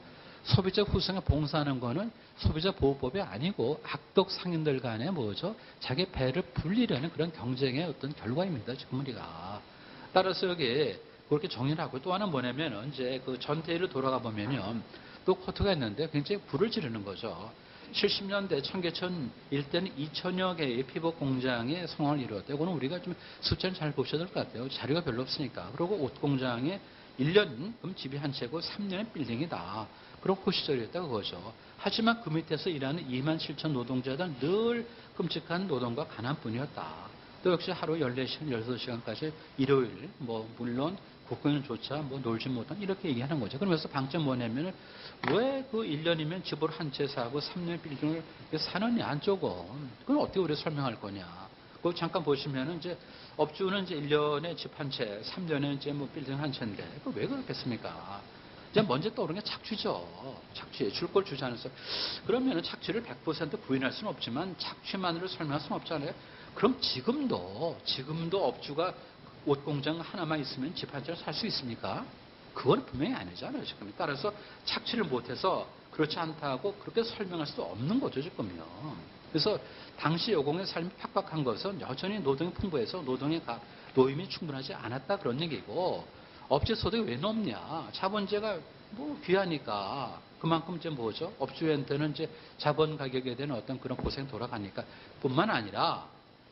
소비자 후생에 봉사하는 거는 소비자 보호법이 아니고 악덕 상인들 간에 뭐죠? 자기 배를 불리려는 그런 경쟁의 어떤 결과입니다. 지금 우리가. 따라서 여기 그렇게 정리를 하고 또 하나는 뭐냐면 이제 그 전태일을 돌아가 보면요. 또 코트가 있는데 굉장히 불을 지르는 거죠. 70년대 청계천 일대는 2천여 개의 피복 공장의 성황을 이루었대요. 이거는 우리가 좀 숫자는 잘 보셔야 될 것 같아요. 자료가 별로 없으니까. 그리고 옷 공장에 1년 그럼 집이 한 채고 3년의 빌딩이다. 그런 그 시절이었다 그거죠. 하지만 그 밑에서 일하는 2만 7천 노동자들은 늘 끔찍한 노동과 가난뿐이었다. 또 역시 하루 14시간, 16시간까지 일요일 뭐 물론 국공연조차 뭐 놀지 못한 이렇게 얘기하는 거죠. 그러면서 방점 뭐냐면 왜 그 1년이면 집을 한 채 사고 3년 빌딩을 사느냐 조금 그건 어떻게 우리가 설명할 거냐. 그거 잠깐 보시면은 이제 업주는 이제 1년에 집 한 채, 3년에 이제 뭐 빌딩 한 채인데 그 왜 그렇겠습니까? 이제 먼저 떠오르는 게 착취죠. 착취, 줄 걸 주지 않아서. 그러면은 착취를 100% 부인할 수는 없지만 착취만으로 설명할 수는 없잖아요. 그럼 지금도 업주가 옷 공장 하나만 있으면 집 한 채를 살 수 있습니까? 그건 분명히 아니잖아요, 지금. 따라서 착취를 못해서 그렇지 않다고 그렇게 설명할 수도 없는 거죠, 지금요. 그래서 당시 여공의 삶이 팍팍한 것은 여전히 노동이 풍부해서 노동의 노임이 충분하지 않았다 그런 얘기고 업체 소득이 왜 높냐? 자본재가 뭐 귀하니까 그만큼 이제 뭐죠? 업주한테는 이제 자본 가격에 대한 어떤 그런 고생 돌아가니까 뿐만 아니라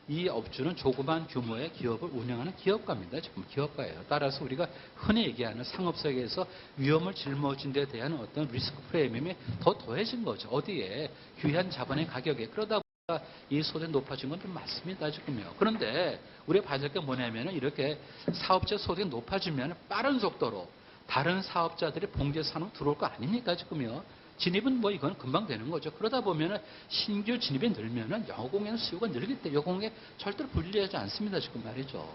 이 업주는 조그만 규모의 기업을 운영하는 기업가입니다. 지금 기업가예요. 따라서 우리가 흔히 얘기하는 상업세계에서 위험을 짊어진 데 대한 어떤 리스크 프리미엄이 더 더해진 거죠. 어디에? 귀한 자본의 가격에. 그러다 보니까 이 소득이 높아진 건 좀 맞습니다. 지금요. 그런데 우리가 봐야 될 게 뭐냐면은 이렇게 사업자 소득이 높아지면 빠른 속도로 다른 사업자들이 봉제 산업 들어올 거 아닙니까? 지금요. 진입은 뭐 이건 금방 되는 거죠. 그러다 보면은 신규 진입이 늘면은 여공의 수요가 늘기 때문에 여공에 절대로 불리하지 않습니다. 지금 말이죠.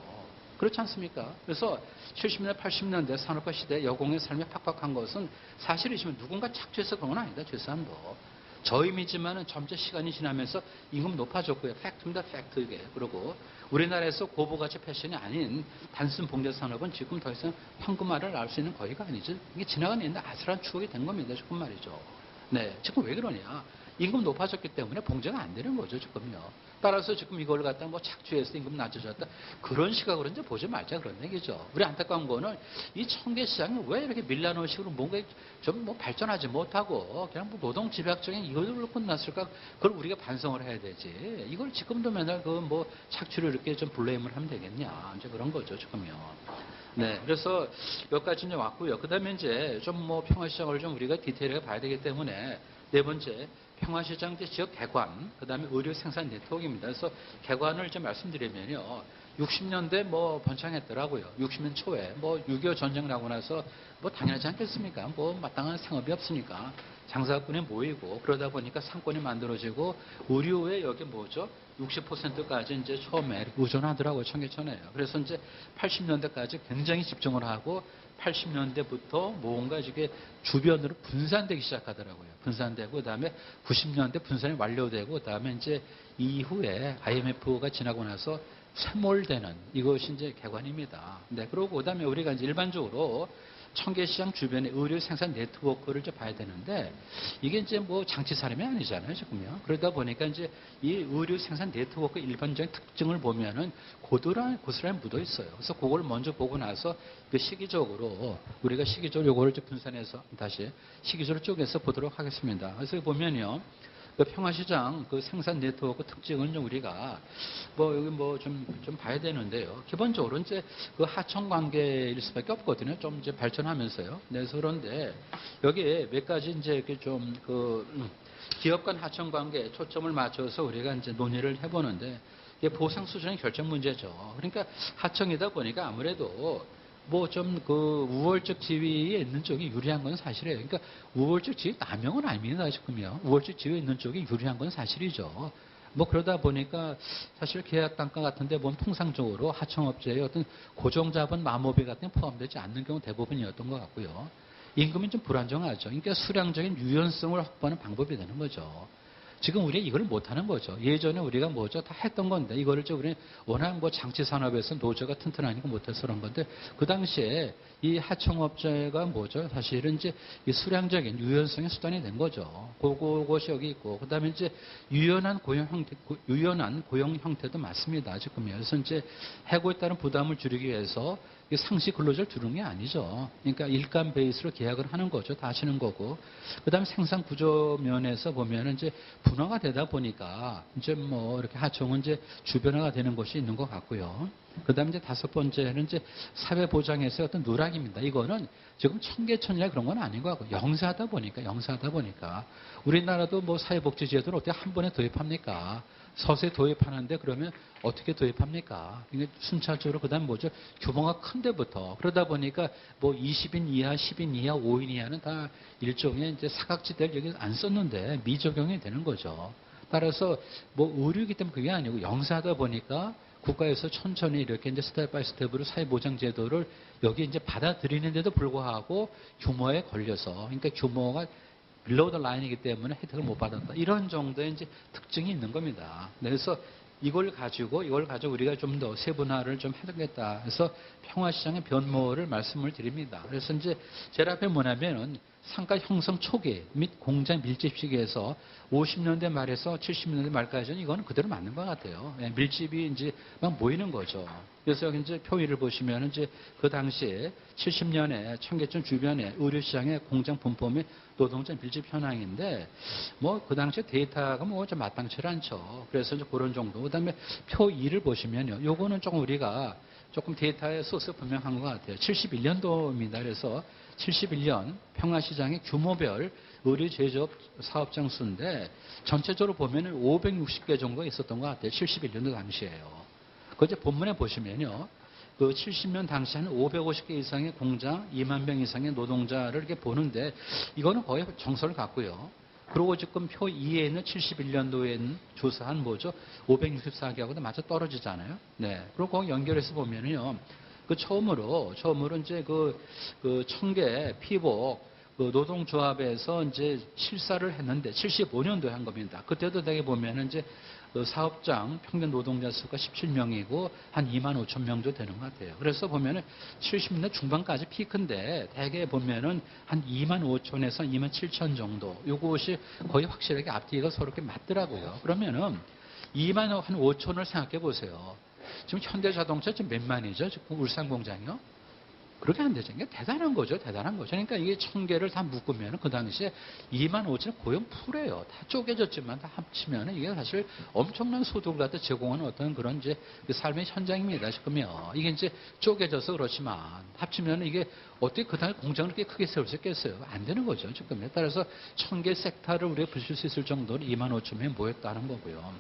그렇지 않습니까? 그래서 70년대, 80년대 산업화 시대 여공의 삶이 팍팍한 것은 사실이지만 누군가 착취해서 그런 건 아니다. 최소한도. 저임이지만은 점차 시간이 지나면서 임금 높아졌고요. 팩트입니다. 팩트 이게. 그리고 우리나라에서 고부가치 패션이 아닌 단순 봉제 산업은 지금 더 이상 황금알을 알 수 있는 거리가 아니죠. 이게 지나가는 옛날 아슬한 추억이 된 겁니다. 지금 말이죠. 네. 지금 왜 그러냐. 임금 높아졌기 때문에 봉제가 안 되는 거죠. 지금요. 따라서 지금 이걸 갖다 뭐 착취해서 임금 낮아졌다. 그런 시각으로 이제 보지 말자 그런 얘기죠. 우리 안타까운 거는 이 청계 시장이 왜 이렇게 밀라노식으로 뭔가 좀 뭐 발전하지 못하고 그냥 뭐 노동 집약적인 이걸로 끝났을까? 그걸 우리가 반성을 해야 되지. 이걸 지금도 맨날 그 뭐 착취를 이렇게 좀 블레임을 하면 되겠냐. 이제 그런 거죠. 지금요. 네. 그래서 몇 가지 이제 왔고요. 그 다음에 이제 좀 뭐 평화시장을 좀 우리가 디테일하게 봐야 되기 때문에 네 번째. 평화시장 지역 개관, 그 다음에 의료 생산 네트워크입니다. 그래서 개관을 좀 말씀드리면요. 60년대 뭐 번창했더라고요. 60년 초에 뭐 6.25 전쟁 나고 나서 뭐 당연하지 않겠습니까? 뭐 마땅한 생업이 없으니까 장사꾼이 모이고 그러다 보니까 상권이 만들어지고 의료에 여기 뭐죠? 60%까지 이제 처음에 의존하더라고요. 청계천에요. 그래서 이제 80년대까지 굉장히 집중을 하고 80년대부터 뭔가 이게 주변으로 분산되기 시작하더라고요. 분산되고 그다음에 90년대 분산이 완료되고 그다음에 이제 이후에 IMF가 지나고 나서 쇠몰되는 이것이 이제 개관입니다. 네, 그리고 그다음에 우리가 이제 일반적으로 청계시장 주변의 의료 생산 네트워크를 이제 봐야 되는데 이게 이제 뭐 장치 사람이 아니잖아요, 지금요. 그러다 보니까 이제 이 의료 생산 네트워크 일반적인 특징을 보면은 고스란히 묻어 있어요. 그래서 그걸 먼저 보고 나서 그 시기적으로 우리가 시기적으로 이거를 좀 분산해서 다시 시기적으로 쪼개서 보도록 하겠습니다. 그래서 보면요. 그 평화시장 그 생산 네트워크 특징은 좀 우리가 뭐 여기 뭐 좀 봐야 되는데요. 기본적으로 이제 그 하청 관계일 수밖에 없거든요. 좀 이제 발전하면서요. 네, 그런데 여기에 몇 가지 이제 이렇게 좀 그 기업 간 하청 관계에 초점을 맞춰서 우리가 이제 논의를 해보는데 이게 보상 수준의 결정 문제죠. 그러니까 하청이다 보니까 아무래도 뭐 좀 그 우월적 지위에 있는 쪽이 유리한 건 사실이에요. 그러니까 우월적 지위 남용은 아닙니다. 지금요. 우월적 지위에 있는 쪽이 유리한 건 사실이죠. 뭐 그러다 보니까 사실 계약 단가 같은데 보면 통상적으로 하청업체의 어떤 고정자본 마모비 같은 게 포함되지 않는 경우 대부분이었던 것 같고요. 임금이 좀 불안정하죠. 그러니까 수량적인 유연성을 확보하는 방법이 되는 거죠. 지금 우리가 이걸 못하는 거죠. 예전에 우리가 뭐죠? 다 했던 건데, 이거를 우리 워낙 뭐 장치 산업에서 노조가 튼튼하니까 못해서 그런 건데, 그 당시에 이 하청업체가 뭐죠? 사실은 이제 이 수량적인 유연성의 수단이 된 거죠. 그것이 여기 있고, 그 다음에 이제 유연한 고용 형태도 맞습니다. 지금요. 그래서 이제 해고에 따른 부담을 줄이기 위해서 상시 근로자를 두는 게 아니죠. 그러니까 일감 베이스로 계약을 하는 거죠. 다 하시는 거고. 그 다음에 생산 구조 면에서 보면은 이제 분화가 되다 보니까 이제 뭐 이렇게 하청은 이제 주변화가 되는 것이 있는 것 같고요. 그 다음에 이제 다섯 번째는 이제 사회보장에서의 어떤 누락입니다. 이거는 지금 청계천이나 그런 건 아닌 것 같고 영세하다 보니까 우리나라도 뭐 사회복지제도를 어떻게 한 번에 도입합니까? 서서히 도입하는데 그러면 어떻게 도입합니까? 이게 순차적으로 그다음 뭐죠? 규모가 큰 데부터 그러다 보니까 뭐 20인 이하, 10인 이하, 5인 이하는 다 일종의 이제 사각지대를 여기 안 썼는데 미적용이 되는 거죠. 따라서 뭐 의료이기 때문에 그게 아니고 영세하다 보니까 국가에서 천천히 이렇게 이제 스텝 바이 스텝으로 사회보장 제도를 여기 이제 받아들이는데도 불구하고 규모에 걸려서 그러니까 규모가 below the line이기 때문에 혜택을 못 받았다. 이런 정도의 이제 특징이 있는 겁니다. 그래서 이걸 가지고 우리가 좀 더 세분화를 좀 해야겠다. 그래서 평화시장의 변모를 말씀을 드립니다. 그래서 이제 제일 앞에 뭐냐면은 상가 형성 초기 및 공장 밀집 시기에서 50년대 말에서 70년대 말까지는 이거는 그대로 맞는 것 같아요. 예, 밀집이 이제 막 모이는 거죠. 그래서 여기 이제 표 1을 보시면 이제 그 당시에 70년에 청계천 주변에 의료시장의 공장 분포 및 노동자 밀집 현황인데 뭐 그 당시에 데이터가 뭐 좀 마땅치 않죠. 그래서 이제 그런 정도. 그다음에 표 2를 보시면요. 요거는 조금 우리가 조금 데이터의 소스 분명한 것 같아요. 71년도입니다. 그래서 71년 평화시장의 규모별 의료 제조업 사업장 수인데 전체적으로 보면 560개 정도 있었던 것 같아요. 71년도 당시에요. 그 이제 본문에 보시면요. 그 70년 당시 한 550개 이상의 공장, 2만 명 이상의 노동자를 이렇게 보는데 이거는 거의 정설을 갖고요. 그리고 지금 표 2에 있는 71년도에 있는 조사한 뭐죠? 564개하고도 맞아 떨어지잖아요. 네. 그리고 거기 연결해서 보면은요. 그 처음으로 이제 그 청계 피복 그 노동조합에서 이제 실사를 했는데 75년도에 한 겁니다. 그때도 되게 보면은 이제 그 사업장 평균 노동자 수가 17명이고 한 2만 5천 명 정도 되는 것 같아요. 그래서 보면은 70년대 중반까지 피크인데 대개 보면은 한 2만 5천에서 2만 7천 정도. 요것이 거의 확실하게 앞뒤가 서로 이렇게 맞더라고요. 그러면은 2만 한 5천을 생각해 보세요. 지금 현대자동차 지금 몇 만이죠? 지금 울산 공장이요? 그렇게 안 되죠. 이게 대단한 거죠. 대단한 거죠. 그러니까 이게 1000개를 다 묶으면 그 당시에 2만 5천 고용 풀이에요. 다 쪼개졌지만 다 합치면 이게 사실 엄청난 소득을 갖다 제공하는 어떤 그런 이제 그 삶의 현장입니다. 지금요. 이게 이제 쪼개져서 그렇지만 합치면 이게 어떻게 그 당시 공장을 그렇게 크게 세울 수 있겠어요? 안 되는 거죠. 지금에 따라서 1000개 섹터를 우리가 부실 수 있을 정도로 2만 5천 명이 모였다는 거고요.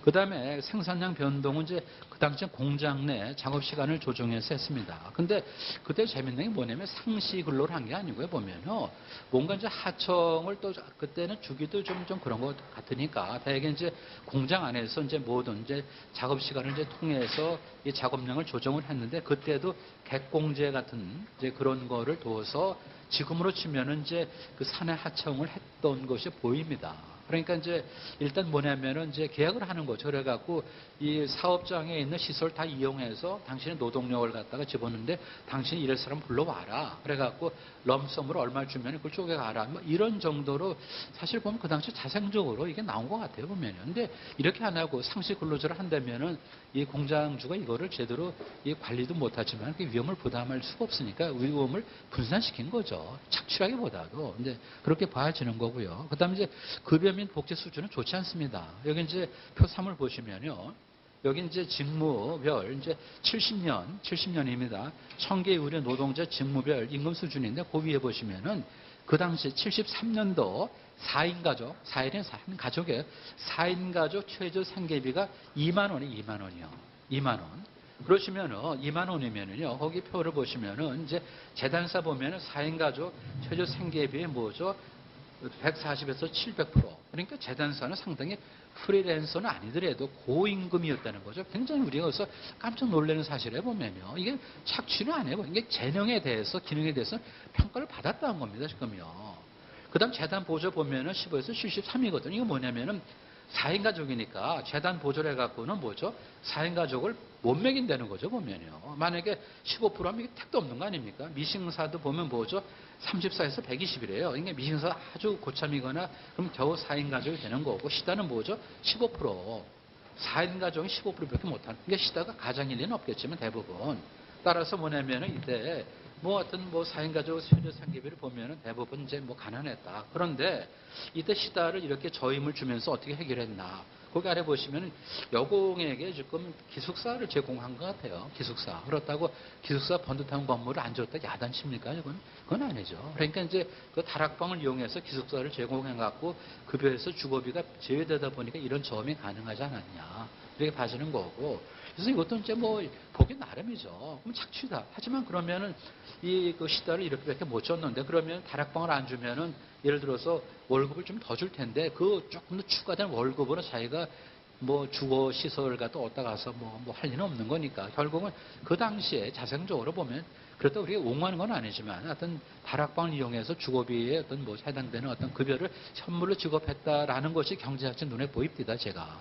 그 다음에 생산량 변동은 이제 그 당시에 공장 내 작업 시간을 조정해서 했습니다. 근데 그때 재밌는 게 뭐냐면 상시 근로를 한 게 아니고요. 보면요. 뭔가 이제 하청을 또 그때는 주기도 좀 그런 것 같으니까 대개 이제 공장 안에서 이제 모든 이제 작업 시간을 이제 통해서 이 작업량을 조정을 했는데 그때도 객공제 같은 이제 그런 거를 둬서 지금으로 치면은 이제 그 사내 하청을 했던 것이 보입니다. 그러니까 이제 일단 뭐냐면은 이제 계약을 하는 거죠. 그래갖고 이 사업장에 있는 시설 다 이용해서 당신의 노동력을 갖다가 집었는데 당신이 이럴 사람 불러와라. 그래갖고 럼섬으로 얼마를 주면 그걸 쪼개가라. 뭐 이런 정도로 사실 보면 그 당시 자생적으로 이게 나온 것 같아요. 보면은. 근데 이렇게 안 하고 상시 근로제를 한다면은 이 공장주가 이거를 제대로 이 관리도 못하지만 그 위험을 부담할 수가 없으니까 위험을 분산시킨 거죠. 착취라기보다도. 근데 그렇게 봐지는 거고요. 그 다음에 이제 급여 및 복지 수준은 좋지 않습니다. 여기 이제 표 3을 보시면요. 여기 이제 직무별 이제 70년입니다. 1000개 의료 노동자 직무별 임금 수준인데 그 위에 보시면은 그 당시 73년도 4인 가족, 4인의 한 가족에 4인 가족 최저 생계비가 2만 원이 2만 원이요. 2만 원. 그러시면은 2만 원이면은요. 거기 표를 보시면은 이제 재단사 보면은 4인 가족 최저 생계비에 뭐죠? 140에서 700%. 그러니까 재단사는 상당히 프리랜서는 아니더라도 고임금이었다는 거죠. 굉장히 우리가 그래서 깜짝 놀라는 사실에 보면요. 이게 착취는 아니고 이게 재능에 대해서, 기능에 대해서 평가를 받았다는 겁니다. 지금요. 그 다음 재단 보조 보면은 15에서 73이거든요. 이거 뭐냐면은 4인 가족이니까 재단 보조를 해갖고는 뭐죠? 4인 가족을 못 먹인다는 거죠, 보면요. 만약에 15% 하면 이게 택도 없는 거 아닙니까? 미싱사도 보면 뭐죠? 34에서 120이래요. 그러니까 미싱사 아주 고참이거나 그럼 겨우 4인 가족이 되는 거고, 시다는 뭐죠? 15%. 4인 가족이 15%밖에 못하는. 그러니까 시다가 가장 일리는 없겠지만 대부분. 따라서 뭐냐면은 이때 뭐 어떤 뭐 4인 가족 최저 생계비를 보면은 대부분 이제 뭐 가난했다. 그런데 이때 시다를 이렇게 저임을 주면서 어떻게 해결했나. 거기 아래 보시면 여공에게 지금 기숙사를 제공한 것 같아요. 기숙사. 그렇다고 기숙사 번듯한 건물을 안 줬다 야단칩니까? 그건 아니죠. 그러니까 이제 그 다락방을 이용해서 기숙사를 제공해갖고 급여에서 주거비가 제외되다 보니까 이런 저음이 가능하지 않았냐. 이렇게 봐지는 거고. 그래서 이것도 이제 뭐 보기 나름이죠. 그럼 착취다. 하지만 그러면은 이 그 시다를 이렇게밖에 못 줬는데 그러면 다락방을 안 주면은 예를 들어서 월급을 좀 더 줄 텐데 그 조금 더 추가된 월급으로 자기가 뭐 주거 시설 같은 어디다 가서 뭐 할 리는 없는 거니까 결국은 그 당시에 자생적으로 보면 그렇다고 우리가 옹호하는 건 아니지만 어떤 다락방을 이용해서 주거비에 어떤 뭐 해당되는 어떤 급여를 현물로 지급했다라는 것이 경제학적 눈에 보입니다. 제가.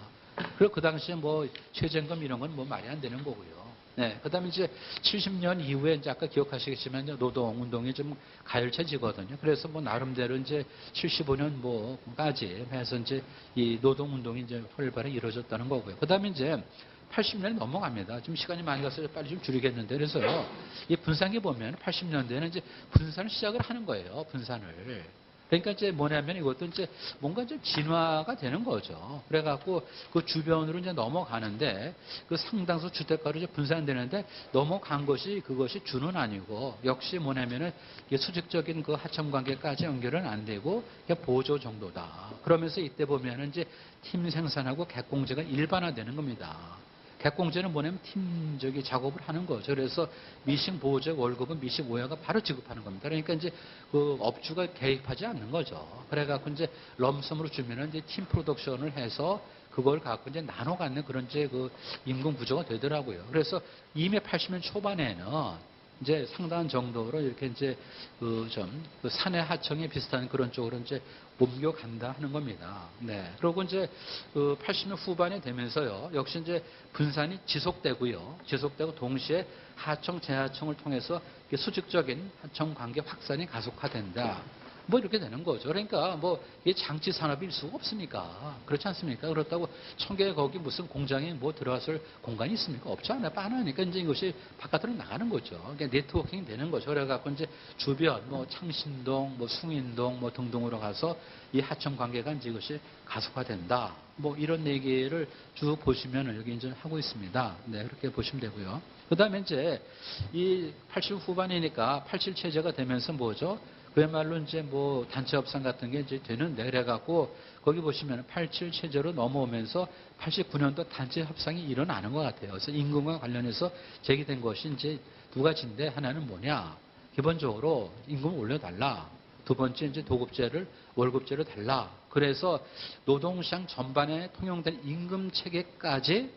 그리고 그 당시에 뭐 최저임금 이런 건 뭐 말이 안 되는 거고요. 네. 그 다음에 이제 70년 이후에 이제 아까 기억하시겠지만 이제 노동운동이 좀 가열차지거든요. 그래서 뭐 나름대로 이제 75년 뭐까지 해서 이제 이 노동운동이 이제 활발하게 이루어졌다는 거고요. 그 다음에 이제 80년이 넘어갑니다. 좀 시간이 많이 가서 빨리 좀 줄이겠는데. 그래서요, 이 분산기 보면 80년대에는 이제 분산을 시작을 하는 거예요. 분산을. 그러니까 이제 뭐냐면 이것도 이제 뭔가 좀 진화가 되는 거죠. 그래갖고 그 주변으로 이제 넘어가는데 그 상당수 주택가로 이제 분산되는데 넘어간 것이 그것이 주는 아니고 역시 뭐냐면은 이게 수직적인 그 하청 관계까지 연결은 안 되고 그냥 보조 정도다. 그러면서 이때 보면은 이제 팀 생산하고 객공제가 일반화되는 겁니다. 객공제는 뭐냐면 팀적인 작업을 하는 거죠. 그래서 미싱 보호제 월급은 미싱 오야가 바로 지급하는 겁니다. 그러니까 이제 그 업주가 개입하지 않는 거죠. 그래갖고 이제 럼섬으로 주면은 이제 팀 프로덕션을 해서 그걸 갖고 이제 나눠 갖는 그런 이제 그 임금 구조가 되더라고요. 그래서 이미 80년 초반에는 이제 상당한 정도로 이렇게 이제 그 산해 하청에 비슷한 그런 쪽으로 이제 옮겨간다 하는 겁니다. 네. 그리고 이제 그 80년 후반에 되면서요. 역시 이제 분산이 지속되고요. 지속되고 동시에 하청, 재하청을 통해서 수직적인 하청 관계 확산이 가속화된다. 뭐 이렇게 되는 거죠. 그러니까 뭐 이게 장치 산업일 수가 없으니까. 그렇지 않습니까? 그렇다고 청계 거기 무슨 공장에 뭐 들어갔을 공간이 있습니까? 없지 않아요. 빤하니까 이제 이것이 바깥으로 나가는 거죠. 그러니까 네트워킹이 되는 거죠. 그래갖고 이제 주변 뭐 창신동, 뭐 숭인동 뭐 등등으로 가서 이 하청 관계가 이제 이것이 가속화된다. 뭐 이런 얘기를 쭉 보시면 여기 이제 하고 있습니다. 네, 그렇게 보시면 되고요. 그 다음에 이제 이 80 후반이니까 87 체제가 되면서 뭐죠? 그야말로 이제 뭐 단체 협상 같은 게 이제 되는데 그래갖고 거기 보시면 87 체제로 넘어오면서 89년도 단체 협상이 일어나는 것 같아요. 그래서 임금과 관련해서 제기된 것이 이제 두 가지인데 하나는 뭐냐? 기본적으로 임금을 올려달라. 두 번째 이제 도급제를 월급제로 달라. 그래서 노동시장 전반에 통용된 임금 체계까지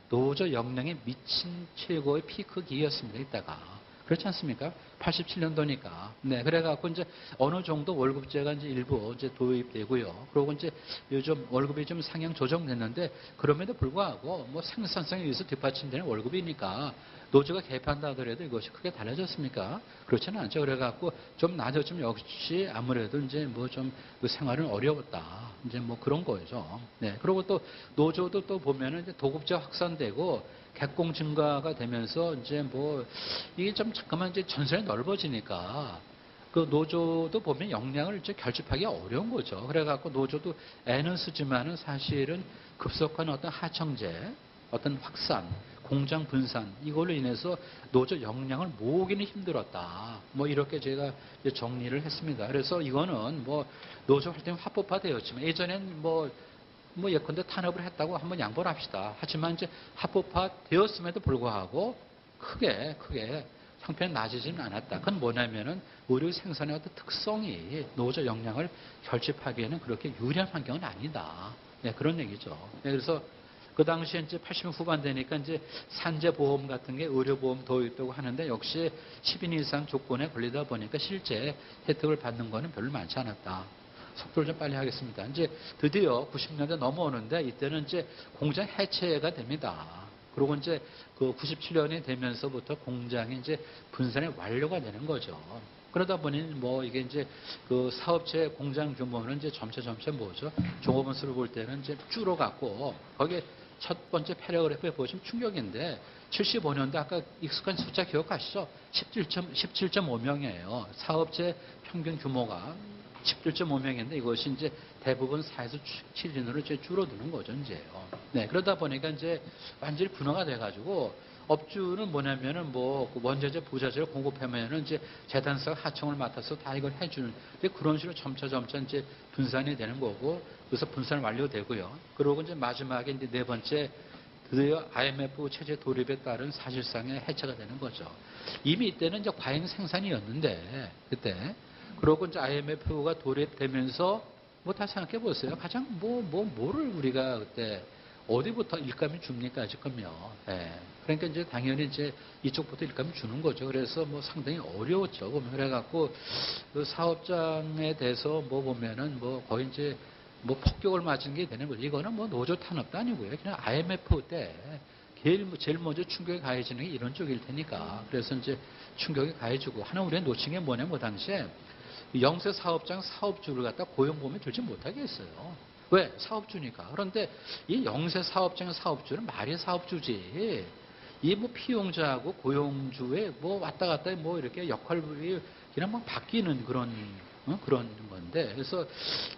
노조 역량에 미친 최고의 피크 기였습니다. 이때가. 그렇지 않습니까? 87년도니까. 네, 그래갖고 이제 어느 정도 월급제가 이제 일부 이제 도입되고요. 그리고 이제 요즘 월급이 좀 상향 조정됐는데 그럼에도 불구하고 뭐 생산성에 의해서 뒷받침되는 월급이니까 노조가 개입한다 하더라도 이것이 크게 달라졌습니까? 그렇지는 않죠. 그래갖고 좀 낮아지면 역시 아무래도 이제 뭐 좀 그 생활은 어려웠다. 이제 뭐 그런 거죠. 네. 그리고 또 노조도 또 보면은 이제 도급제 확산되고 객공 증가가 되면서 이제 뭐 이게 좀 잠깐만 이제 전선이 넓어지니까 그 노조도 보면 역량을 이제 결집하기 어려운 거죠. 그래갖고 노조도 애는 쓰지만은 사실은 급속한 어떤 하청제, 어떤 확산, 공장 분산 이걸로 인해서 노조 역량을 모으기는 힘들었다. 뭐 이렇게 제가 이제 정리를 했습니다. 그래서 이거는 뭐 노조 활동이 합법화되었지만 예전엔 뭐 예컨대 탄압을 했다고 한번 양보를 합시다. 하지만 이제 합법화 되었음에도 불구하고 크게 형편이 나아지지는 않았다. 그건 뭐냐면은 의류 생산의 어떤 특성이 노조 역량을 결집하기에는 그렇게 유리한 환경은 아니다. 네, 그런 얘기죠. 네, 그래서 그 당시에 이제 80년 후반 되니까 이제 산재보험 같은 게 의료보험 도입되고 하는데 역시 10인 이상 조건에 걸리다 보니까 실제 혜택을 받는 거는 별로 많지 않았다. 속도를 좀 빨리 하겠습니다. 이제 드디어 90년대 넘어오는데 이때는 이제 공장 해체가 됩니다. 그리고 이제 그 97년이 되면서부터 공장이 이제 분산이 완료가 되는 거죠. 그러다 보니 뭐 이게 이제 그 사업체 공장 규모는 이제 점차 뭐죠? 종업원 수를 볼 때는 이제 줄어갔고 거기에 첫 번째 패러그래프에 보시면 충격인데 75년도 아까 익숙한 숫자 기억하시죠? 17.5명이에요. 사업체 평균 규모가 17.5명인데 이것이 이제 대부분 4에서 7인으로 이제 줄어드는 거죠, 이제요. 네, 그러다 보니까 이제 완전히 분화가 돼가지고 업주는 뭐냐면은 뭐 원자재, 부자재를 공급하면은 이제 재단사가 하청을 맡아서 다 이걸 해주는 이제 그런 식으로 점차 이제 분산이 되는 거고 그래서 분산 완료되고요. 그리고 이제 마지막에 이제 네 번째 드디어 IMF 체제 도입에 따른 사실상의 해체가 되는 거죠. 이미 이때는 이제 과잉 생산이었는데 그때 그러고 이제 IMF가 도입되면서 뭐 다 생각해 보세요. 가장 뭐를 우리가 그때 어디부터 일감이 줍니까 지금요. 예. 그러니까 이제 당연히 이제 이쪽부터 일감이 주는 거죠. 그래서 뭐 상당히 어려웠죠. 보면 그래갖고 그 사업장에 대해서 뭐 보면은 뭐 거의 이제 뭐 폭격을 맞은 게 되는 거죠. 이거는 뭐 노조 탄압도 아니고요. 그냥 IMF 때 제일 먼저 충격이 가해지는 게 이런 쪽일 테니까. 그래서 이제 충격이 가해지고 하나 우리가 놓친 게 뭐냐면 그 당시에 영세 사업장 사업주를 갖다 고용보험에 들지 못하게 했어요. 왜? 사업주니까. 그런데 이 영세 사업장 사업주는 말이 사업주지. 이 뭐 피용자하고 고용주의 뭐 왔다 갔다 뭐 이렇게 역할이 그냥 막 바뀌는 그런 건데. 그래서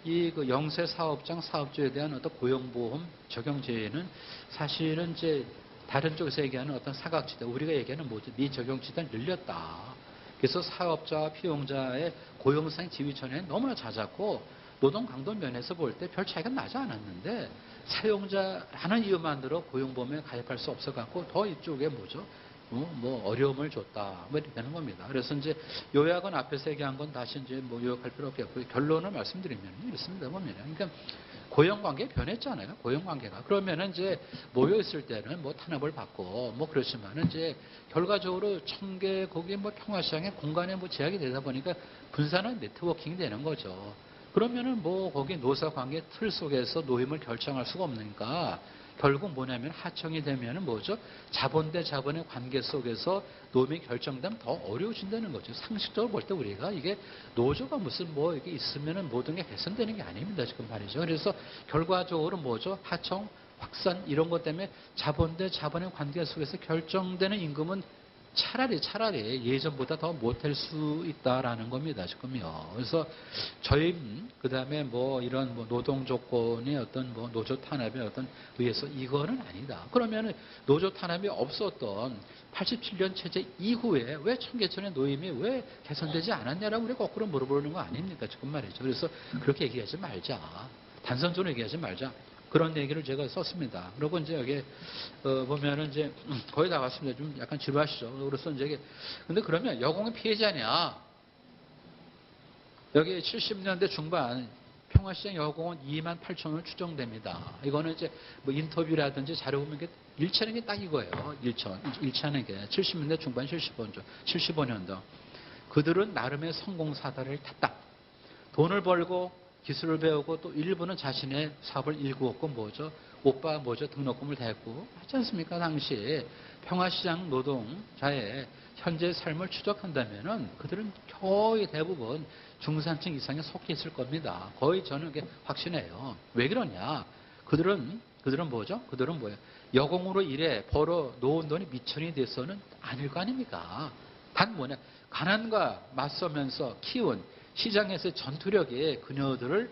이 그 영세 사업장 사업주에 대한 어떤 고용보험 적용제는 사실은 이제 다른 쪽에서 얘기하는 어떤 사각지대, 우리가 얘기하는 뭐죠? 이 적용지대를 늘렸다. 그래서 사업자와 피용자의 고용상 지위천에 너무나 잦았고 노동 강도 면에서 볼 때 별 차이가 나지 않았는데 사용자라는 이유만으로 고용보험에 가입할 수 없어갖고 더 이쪽에 뭐죠? 뭐 어려움을 줬다. 뭐 이렇게 되는 겁니다. 그래서 이제 요약은 앞에서 얘기한 건 다시 이제 뭐 요약할 필요 없겠고요. 결론을 말씀드리면 이렇습니다. 보면 그러니까 고용관계 변했잖아요. 고용관계가. 그러면은 이제 모여있을 때는 뭐 탄압을 받고 뭐 그렇지만은 이제 결과적으로 청계 거기에 뭐 평화시장의 공간에 뭐 제약이 되다 보니까 분산한 네트워킹이 되는 거죠. 그러면은 뭐 거기 노사관계 틀 속에서 노임을 결정할 수가 없으니까 결국 뭐냐면 하청이 되면은 뭐죠? 자본 대 자본의 관계 속에서 노임이 결정되면 더 어려워진다는 거죠. 상식적으로 볼 때 우리가 이게 노조가 무슨 뭐 이게 있으면은 모든 게 개선되는 게 아닙니다. 지금 말이죠. 그래서 결과적으로 뭐죠? 하청, 확산 이런 것 때문에 자본 대 자본의 관계 속에서 결정되는 임금은 차라리 예전보다 더 못할 수 있다라는 겁니다. 지금요. 그래서 저희 그다음에 뭐 이런 뭐 노동 조건의 어떤 뭐 노조 탄압에 어떤 의해서 이거는 아니다. 그러면은 노조 탄압이 없었던 87년 체제 이후에 왜 청계천의 노임이 왜 개선되지 않았냐라고 우리가 거꾸로 물어보는 거 아닙니까? 지금 말이죠. 그래서 그렇게 얘기하지 말자. 단선적으로 얘기하지 말자. 그런 얘기를 제가 썼습니다. 그리고 이제 여기 보면은 이제 거의 다 왔습니다. 좀 약간 지루하시죠. 그래서 이제 근데 그러면 여공의 피해자냐? 여기 70년대 중반 평화시장 여공은 2만 8천 원 추정됩니다. 이거는 이제 뭐 인터뷰라든지 자료 보면 일치하는 게 딱 이거예요. 일치하는 게 70년대 중반 75년도. 그들은 나름의 성공 사다를 탔다. 돈을 벌고 기술을 배우고 또 일부는 자신의 사업을 일구었고 뭐죠? 오빠 뭐죠? 등록금을 댔고 하지 않습니까? 당시 평화시장 노동자의 현재 삶을 추적한다면은 그들은 거의 대부분 중산층 이상에 속해 있을 겁니다. 거의 저는 그게 확신해요. 왜 그러냐? 그들은 뭐죠? 그들은 뭐예요? 여공으로 일해 벌어 놓은 돈이 미천이 돼서는 아닐 거 아닙니까? 단 뭐냐? 가난과 맞서면서 키운 시장에서 전투력의 그녀들을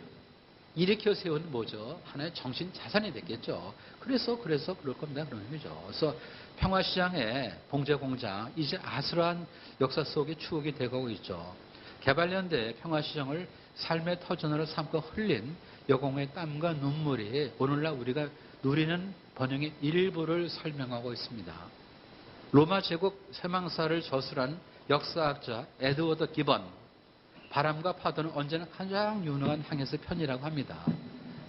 일으켜 세운 뭐죠? 하나의 정신 자산이 됐겠죠. 그래서 그럴 겁니다. 그런 의미죠. 그래서 평화시장의 봉제공장, 이제 아슬한 역사 속의 추억이 되고 있죠. 개발연대 평화시장을 삶의 터전으로 삼고 흘린 여공의 땀과 눈물이 오늘날 우리가 누리는 번영의 일부를 설명하고 있습니다. 로마 제국 쇠망사를 저술한 역사학자 에드워드 기번, 바람과 파도는 언제나 가장 유능한 항해사 편이라고 합니다.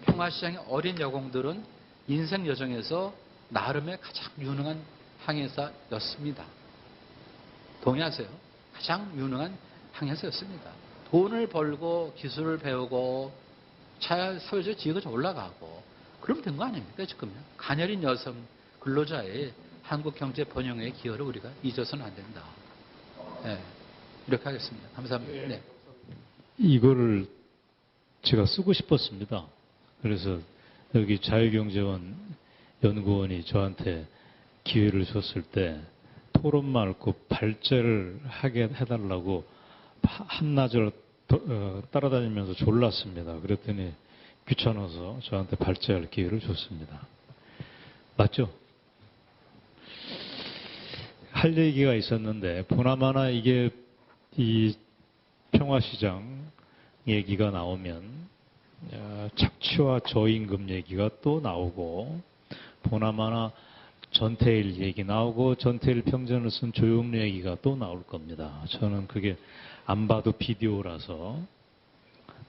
평화시장의 어린 여공들은 인생 여정에서 나름의 가장 유능한 항해사였습니다. 동의하세요? 가장 유능한 항해사였습니다. 돈을 벌고 기술을 배우고 사회적 지위가 좀 올라가고 그러면 된 거 아닙니까? 지금요. 가녀린 여성 근로자의 한국 경제 번영의 기여를 우리가 잊어서는 안 된다. 네, 이렇게 하겠습니다. 감사합니다. 네. 이거를 제가 쓰고 싶었습니다. 그래서 여기 자유경제원 연구원이 저한테 기회를 줬을 때 토론 말고 발제를 하게 해달라고 한나절 따라다니면서 졸랐습니다. 그랬더니 귀찮아서 저한테 발제할 기회를 줬습니다. 맞죠? 할 얘기가 있었는데 보나마나 이게 이 평화시장 얘기가 나오면 착취와 저임금 얘기가 또 나오고 보나마나 전태일 얘기 나오고 전태일 평전을 쓴 조용래 얘기가 또 나올 겁니다. 저는 그게 안 봐도 비디오라서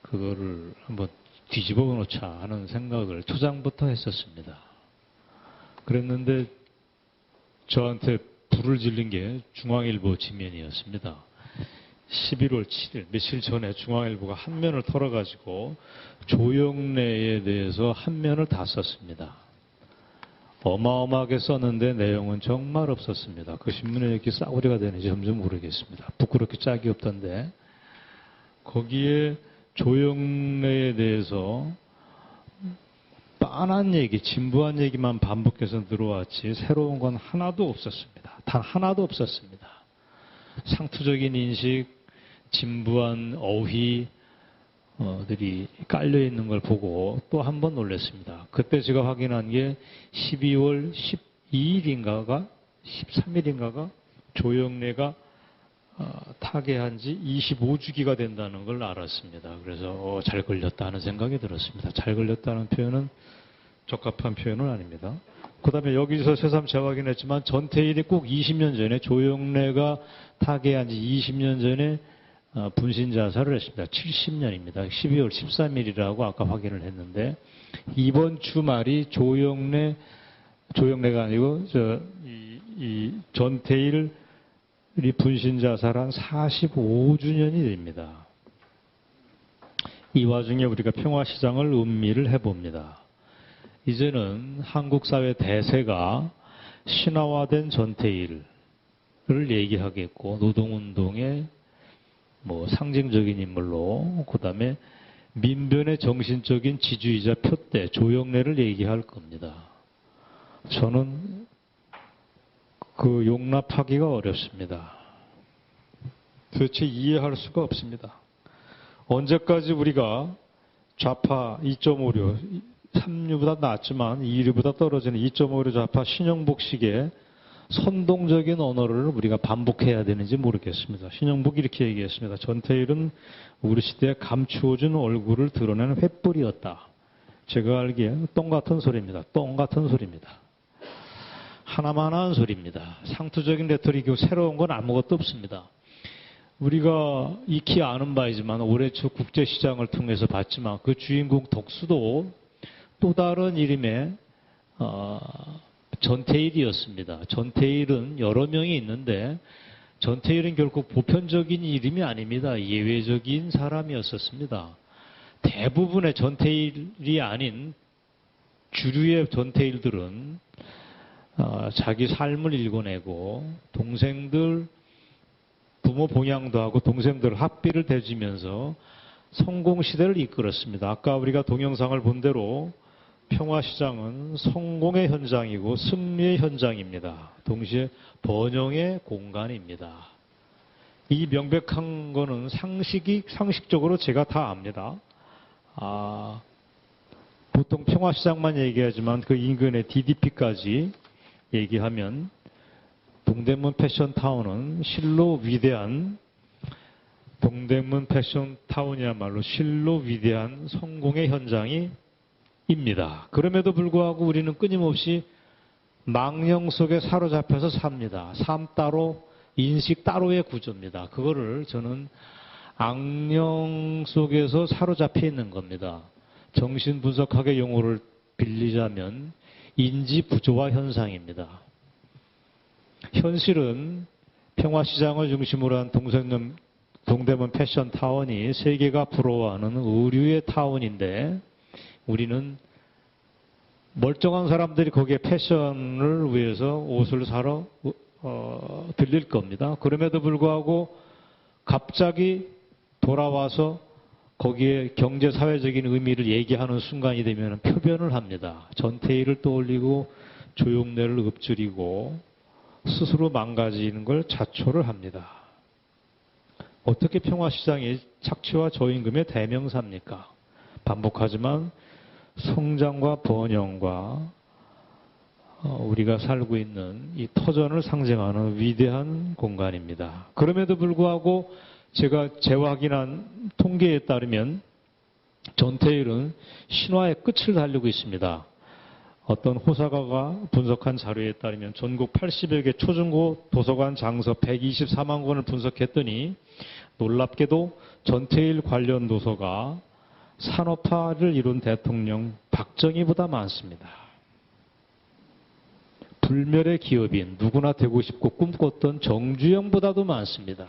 그거를 한번 뒤집어 놓자 하는 생각을 초장부터 했었습니다. 그랬는데 저한테 불을 질린 게 중앙일보 지면이었습니다. 11월 7일 며칠 전에 중앙일보가 한 면을 털어가지고 조영래에 대해서 한 면을 다 썼습니다. 어마어마하게 썼는데 내용은 정말 없었습니다. 그 신문에 이렇게 싸구려가 되는지 점점 모르겠습니다. 부끄럽게 짝이 없던데 거기에 조영래에 대해서 빤한 얘기, 진부한 얘기만 반복해서 들어왔지 새로운 건 하나도 없었습니다. 단 하나도 없었습니다. 상투적인 인식, 진부한 어휘 들이 깔려 있는 걸 보고 또 한 번 놀랐습니다. 그때 제가 확인한 게 12월 12일인가가 13일인가가 조영래가 타계한 지 25주기가 된다는 걸 알았습니다. 그래서 잘 걸렸다 하는 생각이 들었습니다. 잘 걸렸다는 표현은 적합한 표현은 아닙니다. 그 다음에 여기서 새삼 제가 확인했지만 전태일이 꼭 20년 전에 조영래가 타계한 지 20년 전에 분신 자살을 했습니다. 70년입니다. 12월 13일이라고 아까 확인을 했는데 이번 주말이 조영래가 아니고 이 전태일이 분신 자살한 45주년이 됩니다. 이 와중에 우리가 평화시장을 음미를 해봅니다. 이제는 한국 사회 대세가 신화화된 전태일을 얘기하겠고 노동운동의 상징적인 인물로 그 다음에 민변의 정신적인 지주이자 표대 조영래를 얘기할 겁니다. 저는 그 용납하기가 어렵습니다. 도대체 이해할 수가 없습니다. 언제까지 우리가 좌파 2.56, 3류보다 낫지만 2류보다 떨어지는 2.56 좌파 신영복식의 선동적인 언어를 우리가 반복해야 되는지 모르겠습니다. 신영복이 이렇게 얘기했습니다. 전태일은 우리 시대에 감추어준 얼굴을 드러내는 횃불이었다. 제가 알기에 똥 같은 소리입니다. 똥 같은 소리입니다. 하나만 한 소리입니다. 상투적인 레토릭이고 새로운 건 아무것도 없습니다. 우리가 익히 아는 바이지만 올해 초 국제시장을 통해서 봤지만 그 주인공 덕수도 또 다른 이름의 전태일이었습니다. 전태일은 여러 명이 있는데 전태일은 결국 보편적인 이름이 아닙니다. 예외적인 사람이었었습니다. 대부분의 전태일이 아닌 주류의 전태일들은 자기 삶을 읽어내고 동생들 부모 봉양도 하고 동생들 학비를 대주면서 성공시대를 이끌었습니다. 아까 우리가 동영상을 본 대로 평화시장은 성공의 현장이고 승리의 현장입니다. 동시에 번영의 공간입니다. 이 명백한 거는 상식적으로 제가 다 압니다. 보통 평화시장만 얘기하지만 그 인근의 DDP까지 얘기하면 동대문 패션타운은 실로 위대한 동대문 패션타운이야말로 실로 위대한 성공의 현장이 입니다. 그럼에도 불구하고 우리는 끊임없이 망령 속에 사로잡혀서 삽니다. 삶 따로, 인식 따로의 구조입니다. 그거를 저는 악령 속에서 사로잡혀 있는 겁니다. 정신분석학의 용어를 빌리자면 인지 부조화 현상입니다. 현실은 평화시장을 중심으로 한 동대문 패션타운이 세계가 부러워하는 의류의 타운인데 우리는 멀쩡한 사람들이 거기에 패션을 위해서 옷을 사러 들릴 겁니다. 그럼에도 불구하고 갑자기 돌아와서 거기에 경제사회적인 의미를 얘기하는 순간이 되면 표변을 합니다. 전태일을 떠올리고 조영래를 읊조리고 스스로 망가지는 걸 자초를 합니다. 어떻게 평화시장이 착취와 저임금의 대명사입니까? 반복하지만 성장과 번영과 우리가 살고 있는 이 터전을 상징하는 위대한 공간입니다. 그럼에도 불구하고 제가 재확인한 통계에 따르면 전태일은 신화의 끝을 달리고 있습니다. 어떤 호사가가 분석한 자료에 따르면 전국 80여 개 초중고 도서관 장서 124만 권을 분석했더니 놀랍게도 전태일 관련 도서가 산업화를 이룬 대통령 박정희보다 많습니다. 불멸의 기업인 누구나 되고 싶고 꿈꿨던 정주영보다도 많습니다.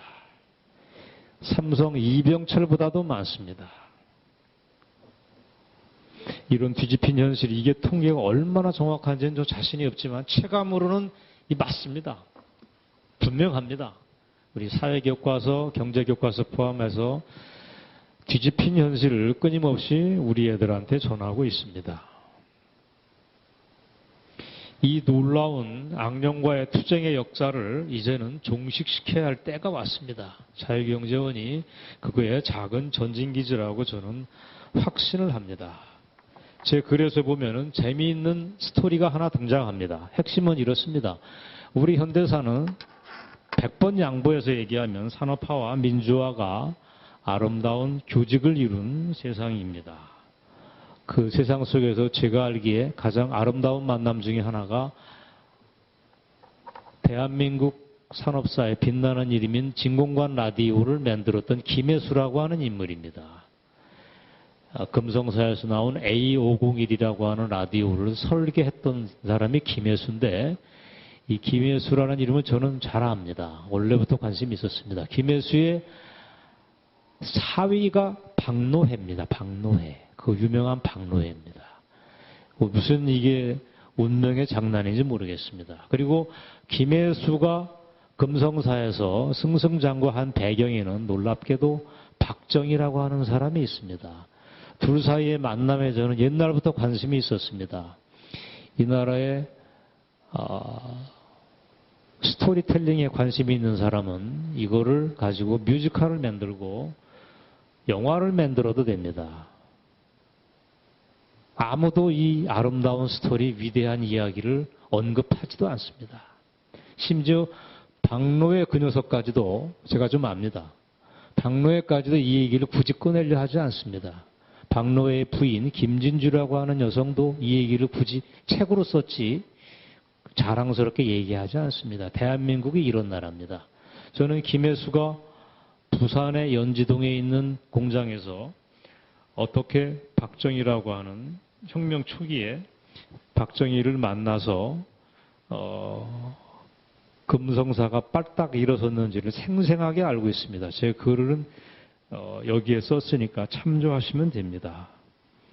삼성 이병철보다도 많습니다. 이런 뒤집힌 현실, 이게 통계가 얼마나 정확한지는 저 자신이 없지만 체감으로는 이 맞습니다. 분명합니다. 우리 사회교과서, 경제교과서 포함해서 뒤집힌 현실을 끊임없이 우리 애들한테 전하고 있습니다. 이 놀라운 악령과의 투쟁의 역사를 이제는 종식시켜야 할 때가 왔습니다. 자유경제원이 그거의 작은 전진기지라고 저는 확신을 합니다. 제 글에서 보면은 재미있는 스토리가 하나 등장합니다. 핵심은 이렇습니다. 우리 현대사는 100번 양보해서 얘기하면 산업화와 민주화가 아름다운 교직을 이룬 세상입니다. 그 세상 속에서 제가 알기에 가장 아름다운 만남 중에 하나가 대한민국 산업사의 빛나는 이름인 진공관 라디오를 만들었던 김혜수라고 하는 인물입니다. 금성사에서 나온 A501이라고 하는 라디오를 설계했던 사람이 김혜수인데, 이 김혜수라는 이름은 저는 잘 압니다. 원래부터 관심이 있었습니다. 김혜수의 사위가 박노해입니다. 박노해. 그 유명한 박노해입니다. 무슨 이게 운명의 장난인지 모르겠습니다. 그리고 김혜수가 금성사에서 승승장구한 배경에는 놀랍게도 박정희라고 하는 사람이 있습니다. 둘 사이의 만남에 저는 옛날부터 관심이 있었습니다. 이 나라의 스토리텔링에 관심이 있는 사람은 이거를 가지고 뮤지컬을 만들고 영화를 만들어도 됩니다. 아무도 이 아름다운 스토리, 위대한 이야기를 언급하지도 않습니다. 심지어 박노해 그 녀석까지도 제가 좀 압니다. 박노해까지도 이 얘기를 굳이 꺼내려 하지 않습니다. 박노해의 부인 김진주라고 하는 여성도 이 얘기를 굳이 책으로 썼지 자랑스럽게 얘기하지 않습니다. 대한민국이 이런 나라입니다. 저는 김혜수가 부산의 연지동에 있는 공장에서 어떻게 박정희라고 하는 혁명 초기에 박정희를 만나서 금성사가 빨딱 일어섰는지를 생생하게 알고 있습니다. 제 글은 여기에 썼으니까 참조하시면 됩니다.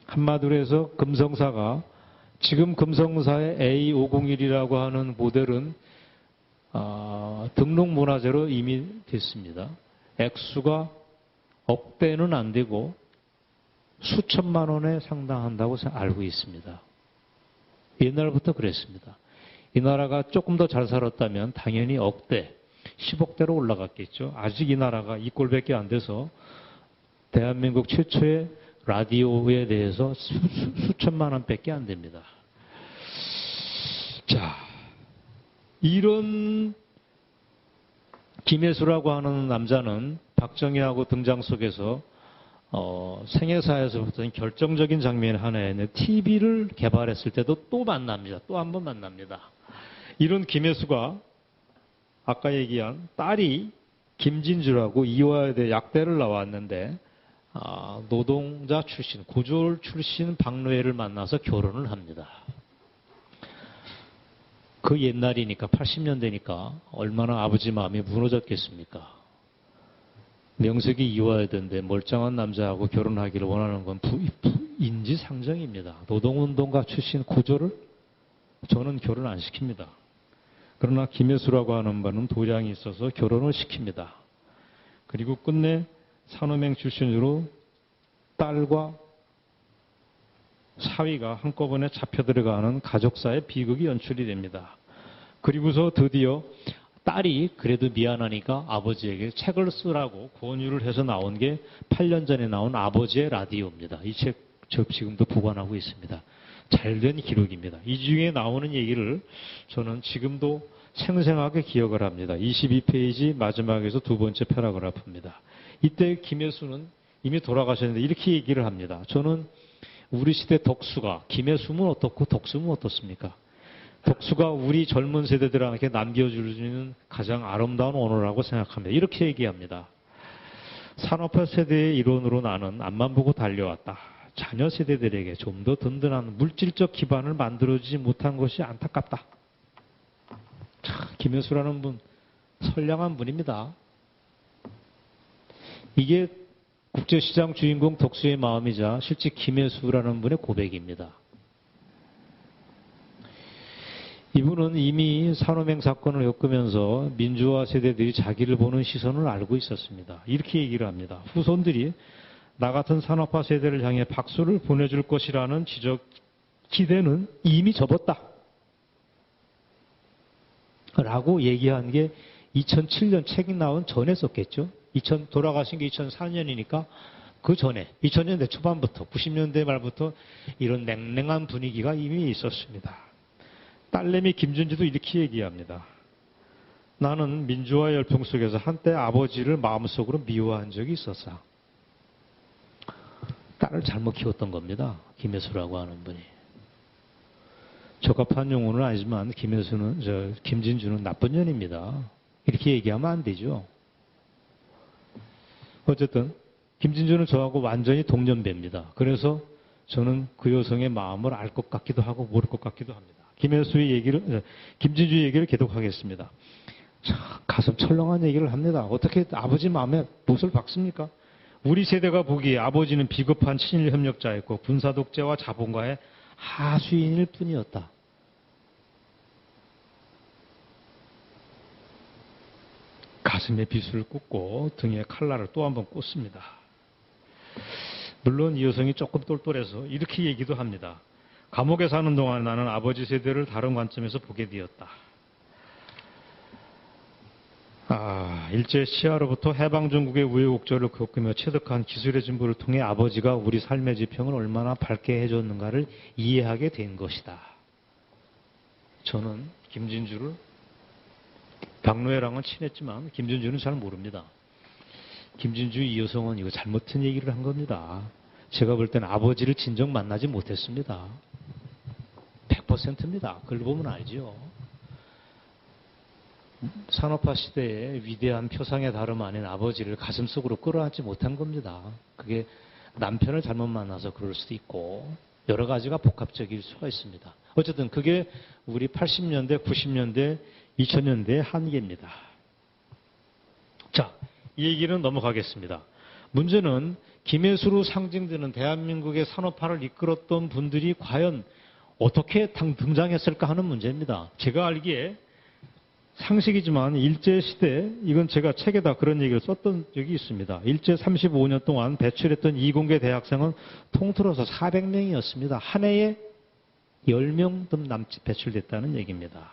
한마디로 해서 금성사가 지금 금성사의 A501이라고 하는 모델은 등록문화재로 이미 됐습니다. 액수가 억대는 안 되고 수천만 원에 상당한다고 알고 있습니다. 옛날부터 그랬습니다. 이 나라가 조금 더 잘 살았다면 당연히 억대, 10억대로 올라갔겠죠. 아직 이 나라가 이 꼴밖에 안 돼서 대한민국 최초의 라디오에 대해서 수천만 원밖에 안 됩니다. 자, 이런 김혜수라고 하는 남자는 박정희하고 등장 속에서 생애사에서부터 결정적인 장면 하나에는 TV를 개발했을 때도 또 만납니다. 또 한 번 만납니다. 이런 김혜수가 아까 얘기한 딸이 김진주라고 이화여대 약대를 나왔는데 노동자 출신, 고졸 출신 박노해를 만나서 결혼을 합니다. 그 옛날이니까 80년대니까 얼마나 아버지 마음이 무너졌겠습니까? 명색이 이화여대인데 멀쩡한 남자하고 결혼하기를 원하는 건 인지상정입니다. 노동운동가 출신 고졸을 저는 결혼 안 시킵니다. 그러나 김혜수라고 하는 분은 도량이 있어서 결혼을 시킵니다. 그리고 끝내 산업행 출신으로 딸과 사위가 한꺼번에 잡혀 들어가는 가족사의 비극이 연출이 됩니다. 그리고서 드디어 딸이 그래도 미안하니까 아버지에게 책을 쓰라고 권유를 해서 나온 게 8년 전에 나온 아버지의 라디오입니다. 이 책 저 지금도 보관하고 있습니다. 잘된 기록입니다. 이 중에 나오는 얘기를 저는 지금도 생생하게 기억을 합니다. 22페이지 마지막에서 두 번째 패러그래프입니다. 이때 김혜수는 이미 돌아가셨는데 이렇게 얘기를 합니다. 저는 우리 시대 덕수가, 김혜수는 어떻고 덕수는 어떻습니까? 덕수가 우리 젊은 세대들한테 남겨주는 가장 아름다운 언어라고 생각합니다. 이렇게 얘기합니다. 산업화 세대의 일원으로 나는 앞만 보고 달려왔다. 자녀 세대들에게 좀 더 든든한 물질적 기반을 만들어주지 못한 것이 안타깝다. 참, 김혜수라는 분, 선량한 분입니다. 이게 국제시장 주인공 덕수의 마음이자 실제 김혜수라는 분의 고백입니다. 이분은 이미 산호맹 사건을 겪으면서 민주화 세대들이 자기를 보는 시선을 알고 있었습니다. 이렇게 얘기를 합니다. 후손들이 나 같은 산업화 세대를 향해 박수를 보내줄 것이라는 기대는 이미 접었다. 라고 얘기한 게 2007년 책이 나온 전에 썼겠죠. 돌아가신 게 2004년이니까 그 전에 2000년대 초반부터 90년대 말부터 이런 냉랭한 분위기가 이미 있었습니다. 딸내미 김준지도 이렇게 얘기합니다. 나는 민주화 열풍 속에서 한때 아버지를 마음속으로 미워한 적이 있었어. 딸을 잘못 키웠던 겁니다. 김혜수라고 하는 분이. 적합한 용어는 아니지만 김진주는 나쁜 년입니다. 이렇게 얘기하면 안 되죠. 어쨌든 김진주는 저하고 완전히 동년배입니다. 그래서 저는 그 여성의 마음을 알 것 같기도 하고 모를 것 같기도 합니다. 김진주 얘기를 계속하겠습니다. 참 가슴 철렁한 얘기를 합니다. 어떻게 아버지 마음에 못을 박습니까? 우리 세대가 보기에 아버지는 비겁한 친일 협력자였고 군사독재와 자본가의 하수인일 뿐이었다. 가슴에 비수를 꽂고 등에 칼날을 또 한 번 꽂습니다. 물론 이 여성이 조금 똘똘해서 이렇게 얘기도 합니다. 감옥에 사는 동안 나는 아버지 세대를 다른 관점에서 보게 되었다. 일제 시야로부터 해방정국의 우여곡절을 겪으며 체득한 기술의 진보를 통해 아버지가 우리 삶의 지평을 얼마나 밝게 해줬는가를 이해하게 된 것이다. 저는 김진주를 박노해랑은 친했지만 김진주는 잘 모릅니다. 김진주 이 여성은 이거 잘못된 얘기를 한 겁니다. 제가 볼 때는 아버지를 진정 만나지 못했습니다. 100%입니다. 그걸 보면 알죠. 산업화 시대의 위대한 표상의 다름 아닌 아버지를 가슴속으로 끌어안지 못한 겁니다. 그게 남편을 잘못 만나서 그럴 수도 있고 여러 가지가 복합적일 수가 있습니다. 어쨌든 그게 우리 80년대, 90년대, 2000년대의 한계입니다. 자, 이 얘기는 넘어가겠습니다. 문제는 김혜수로 상징되는 대한민국의 산업화를 이끌었던 분들이 과연 어떻게 등장했을까 하는 문제입니다. 제가 알기에 상식이지만 일제시대, 이건 제가 책에다 그런 얘기를 썼던 적이 있습니다. 일제 35년 동안 배출했던 이공계 대학생은 통틀어서 400명이었습니다. 한 해에 10명 더 남짓 배출됐다는 얘기입니다.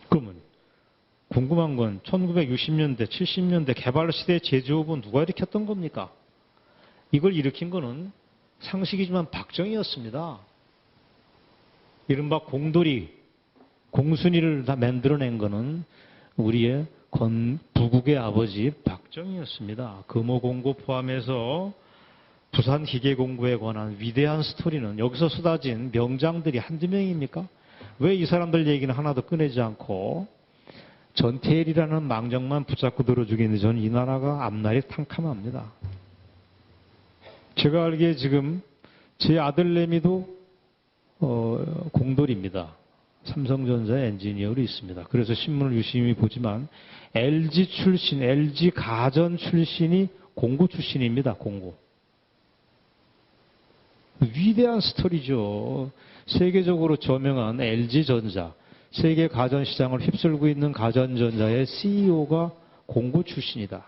그러면 궁금한 건 1960년대, 70년대 개발시대 제조업은 누가 일으켰던 겁니까? 이걸 일으킨 거는 상식이지만 박정희였습니다. 이른바 공돌이, 공순이를 다 만들어낸 거는 우리의 부국의 아버지 박정희였습니다. 금호공고 포함해서 부산기계공고에 관한 위대한 스토리는 여기서 쏟아진 명장들이 한두 명입니까? 왜 이 사람들 얘기는 하나도 꺼내지 않고 전태일이라는 망정만 붙잡고 들어주겠는지 저는 이 나라가 앞날이 캄캄합니다. 제가 알기에 지금 제 아들내미도 공돌입니다. 삼성전자 엔지니어로 있습니다. 그래서 신문을 유심히 보지만 LG 출신, LG 가전 출신이 공고 출신입니다. 공고. 위대한 스토리죠. 세계적으로 저명한 LG전자, 세계 가전시장을 휩쓸고 있는 가전전자의 CEO가 공고 출신이다.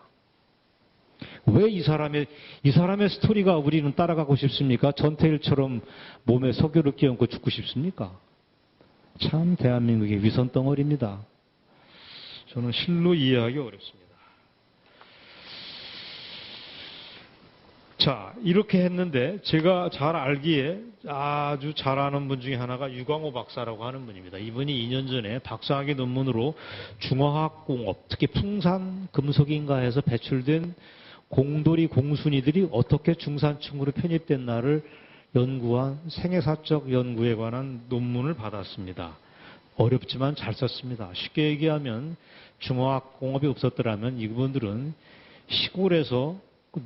왜 이 사람의 스토리가 우리는 따라가고 싶습니까? 전태일처럼 몸에 석유를 끼얹고 죽고 싶습니까? 참 대한민국의 위선 덩어리입니다. 저는 실로 이해하기 어렵습니다. 자, 이렇게 했는데 제가 잘 알기에 아주 잘 아는 분 중에 하나가 유광호 박사라고 하는 분입니다. 이분이 2년 전에 박사학위 논문으로 중화학공업, 특히 풍산 금속인가에서 배출된 공돌이 공순이들이 어떻게 중산층으로 편입됐나를 연구한 생애사적 연구에 관한 논문을 받았습니다. 어렵지만 잘 썼습니다. 쉽게 얘기하면 중화학공업이 없었더라면 이분들은 시골에서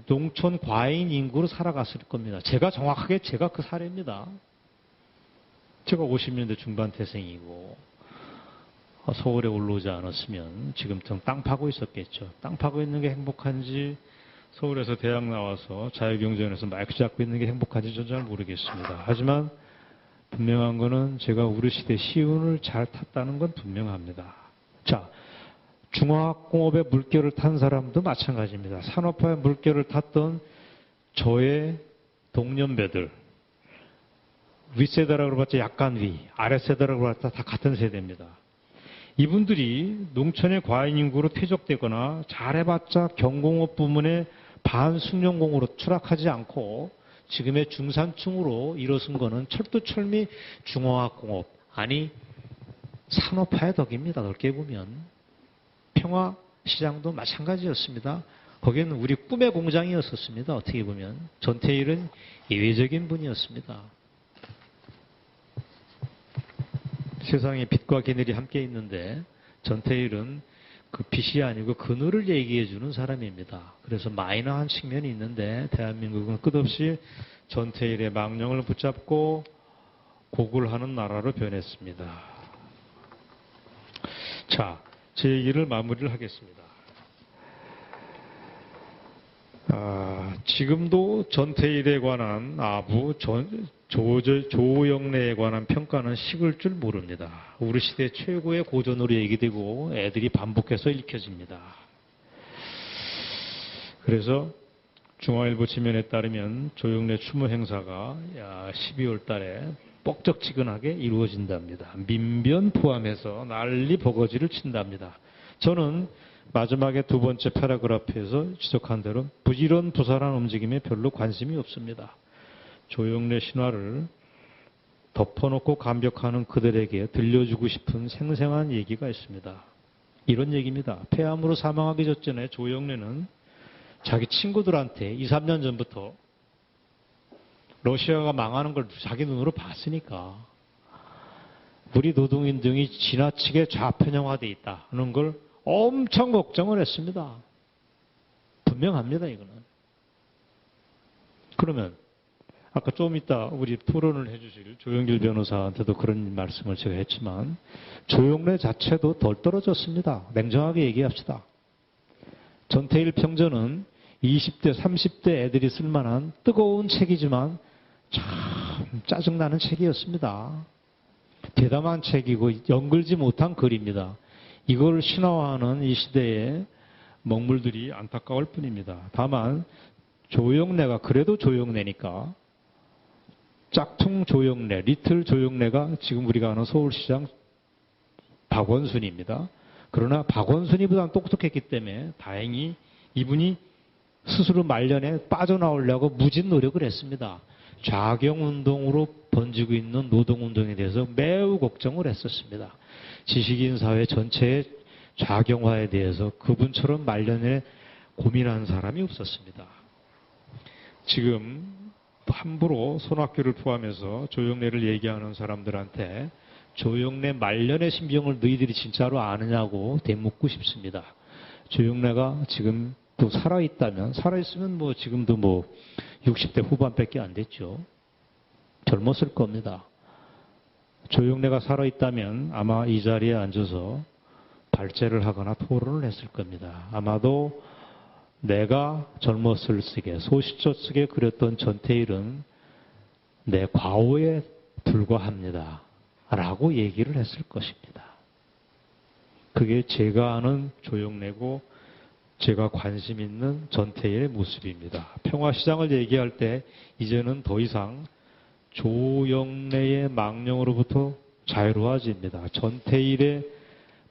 농촌 과인 인구로 살아갔을 겁니다. 제가 그 사례입니다. 제가 50년대 중반 태생이고 서울에 올라오지 않았으면 지금쯤 땅 파고 있었겠죠. 땅 파고 있는 게 행복한지 서울에서 대학 나와서 자유경제원에서 마이크 잡고 있는 게 행복한지 저는 잘 모르겠습니다. 하지만 분명한 거는 제가 우리 시대 시운을 잘 탔다는 건 분명합니다. 자, 중화학공업의 물결을 탄 사람도 마찬가지입니다. 산업화의 물결을 탔던 저의 동년배들, 윗세대라고 봤자 약간 위, 아랫세대라고 봤자 다 같은 세대입니다. 이분들이 농촌의 과잉 인구로 퇴적되거나 잘해봤자 경공업 부문의 반숙련공으로 추락하지 않고 지금의 중산층으로 일어선 거는 철도철미 중화학공업, 아니 산업화의 덕입니다. 넓게 보면. 평화시장도 마찬가지였습니다. 거기는 우리 꿈의 공장이었었습니다. 어떻게 보면. 전태일은 예외적인 분이었습니다. 세상에 빛과 그늘이 함께 있는데 전태일은 그 빛이 아니고 그늘을 얘기해 주는 사람입니다. 그래서 마이너한 측면이 있는데 대한민국은 끝없이 전태일의 망령을 붙잡고 곡을 하는 나라로 변했습니다. 자, 제 얘기를 마무리를 하겠습니다. 지금도 전태일에 관한 아부, 조영래에 관한 평가는 식을 줄 모릅니다. 우리 시대 최고의 고전으로 얘기되고 애들이 반복해서 읽혀집니다. 그래서 중화일보 지면에 따르면 조영래 추모 행사가 12월 달에 뻑적지근하게 이루어진답니다. 민변 포함해서 난리 버거지를 친답니다. 저는 마지막에 두 번째 패러그래프에서 지적한 대로 이런 부사란 움직임에 별로 관심이 없습니다. 조영래 신화를 덮어놓고 감격하는 그들에게 들려주고 싶은 생생한 얘기가 있습니다. 이런 얘기입니다. 폐암으로 사망하기 전에 조영래는 자기 친구들한테 2, 3년 전부터 러시아가 망하는 걸 자기 눈으로 봤으니까 우리 노동운동이 지나치게 좌편향화되어 있다는 걸 엄청 걱정을 했습니다. 분명합니다, 이거는. 그러면 아까 좀 이따 우리 토론을 해주실 조영길 변호사한테도 그런 말씀을 제가 했지만 조영래 자체도 덜 떨어졌습니다. 냉정하게 얘기합시다. 전태일 평전은 20대, 30대 애들이 쓸만한 뜨거운 책이지만 참 짜증나는 책이었습니다. 대담한 책이고 연글지 못한 글입니다. 이걸 신화화하는 이 시대의 먹물들이 안타까울 뿐입니다. 다만 조영래가 그래도 조영래니까 짝퉁 조영래, 리틀 조영래가 지금 우리가 아는 서울시장 박원순입니다. 그러나 박원순이보다는 똑똑했기 때문에 다행히 이분이 스스로 말년에 빠져나오려고 무진 노력을 했습니다. 좌경운동으로 번지고 있는 노동운동에 대해서 매우 걱정을 했었습니다. 지식인 사회 전체의 좌경화에 대해서 그분처럼 말년에 고민한 사람이 없었습니다. 지금 함부로 손학규를 포함해서 조영래를 얘기하는 사람들한테 조영래 말년의 심정을 너희들이 진짜로 아느냐고 되묻고 싶습니다. 조영래가 지금 또 살아있다면, 살아있으면 뭐 지금도 뭐 60대 후반밖에 안 됐죠. 젊었을 겁니다. 조영래가 살아있다면 아마 이 자리에 앉아서 발제를 하거나 토론을 했을 겁니다. 아마도 내가 젊었을 적에, 소시적 속에 그렸던 전태일은 내 과오에 불과합니다. 라고 얘기를 했을 것입니다. 그게 제가 아는 조영래고 제가 관심 있는 전태일의 모습입니다. 평화시장을 얘기할 때 이제는 더 이상 조영래의 망령으로부터 자유로워집니다. 전태일의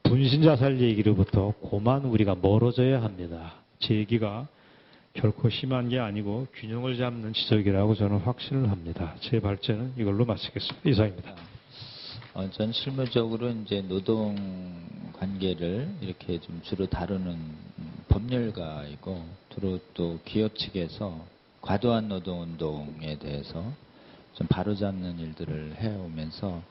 분신자살 얘기로부터 고만 우리가 멀어져야 합니다. 제 얘기가 결코 심한 게 아니고 균형을 잡는 지적이라고 저는 확신을 합니다. 제 발제는 이걸로 마치겠습니다. 이상입니다. 전 실무적으로 이제 노동 관계를 이렇게 좀 주로 다루는 법률가이고, 주로 또 기업 측에서 과도한 노동 운동에 대해서 좀 바로잡는 일들을 해오면서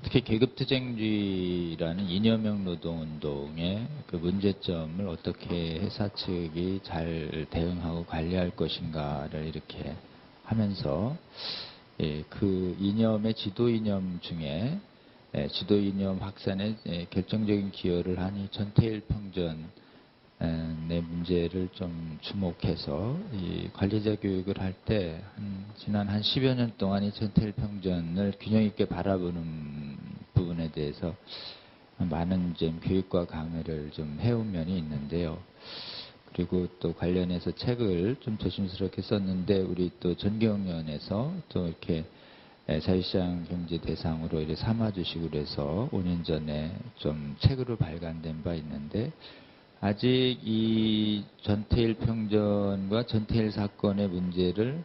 특히 계급투쟁주의라는 이념형 노동운동의 그 문제점을 어떻게 회사 측이 잘 대응하고 관리할 것인가를 이렇게 하면서 그 이념의 지도 이념 중에 지도 이념 확산에 결정적인 기여를 한 이 전태일 평전 내 문제를 좀 주목해서 이 관리자 교육을 할 때 지난 한 10여 년 동안 이 전태일 평전을 균형 있게 바라보는 부분에 대해서 많은 좀 교육과 강의를 좀 해온 면이 있는데요. 그리고 또 관련해서 책을 좀 조심스럽게 썼는데 우리 또 전경련에서 또 이렇게 자유시장 경제 대상으로 이렇게 삼아주시고 그래서 5년 전에 좀 책으로 발간된 바 있는데 아직 이 전태일 평전과 전태일 사건의 문제를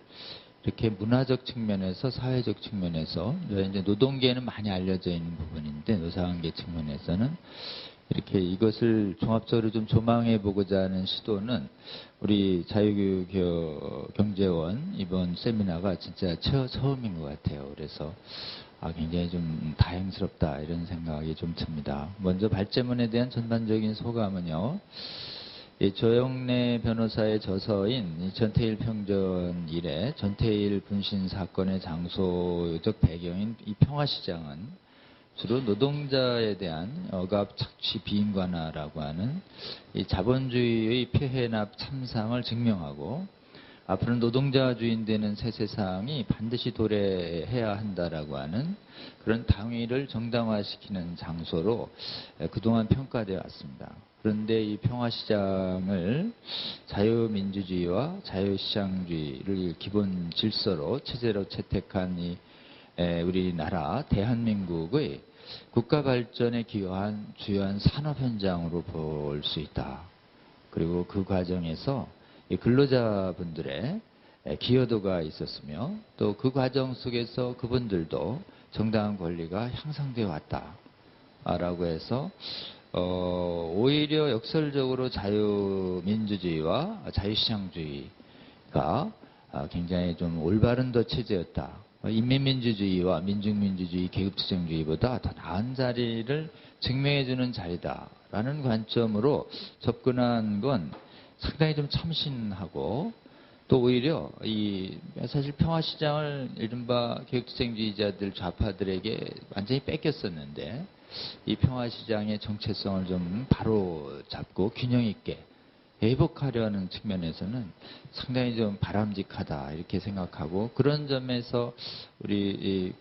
이렇게 문화적 측면에서 사회적 측면에서 이제 노동계에는 많이 알려져 있는 부분인데 노사관계 측면에서는 이렇게 이것을 종합적으로 좀 조망해 보고자 하는 시도는 우리 자유경제원 이번 세미나가 진짜 처음인 것 같아요. 그래서 굉장히 좀 다행스럽다 이런 생각이 좀 듭니다. 먼저 발제문에 대한 전반적인 소감은요. 이 조영래 변호사의 저서인 이 전태일 평전 이래 전태일 분신 사건의 장소적 배경인 이 평화시장은 주로 노동자에 대한 억압, 착취, 비인관화라고 하는 이 자본주의의 폐해나 참상을 증명하고 앞으로 노동자가 주인되는 새 세상이 반드시 도래해야 한다라고 하는 그런 당위를 정당화시키는 장소로 그동안 평가되어 왔습니다. 그런데 이 평화시장을 자유민주주의와 자유시장주의를 기본 질서로 체제로 채택한 이 우리나라 대한민국의 국가 발전에 기여한 주요한 산업 현장으로 볼 수 있다. 그리고 그 과정에서 이 근로자분들의 기여도가 있었으며 또 그 과정 속에서 그분들도 정당한 권리가 향상되어 왔다라고 해서 오히려 역설적으로 자유민주주의와 자유시장주의가 굉장히 좀 올바른 더 체제였다. 인민민주주의와 민중민주주의, 계급투쟁주의보다 더 나은 자리를 증명해주는 자리다라는 관점으로 접근한 건 상당히 좀 참신하고 또 오히려 이 사실 평화시장을 이른바 계급투쟁주의자들 좌파들에게 완전히 뺏겼었는데 이 평화시장의 정체성을 좀 바로 잡고 균형 있게 회복하려는 측면에서는 상당히 좀 바람직하다 이렇게 생각하고 그런 점에서 우리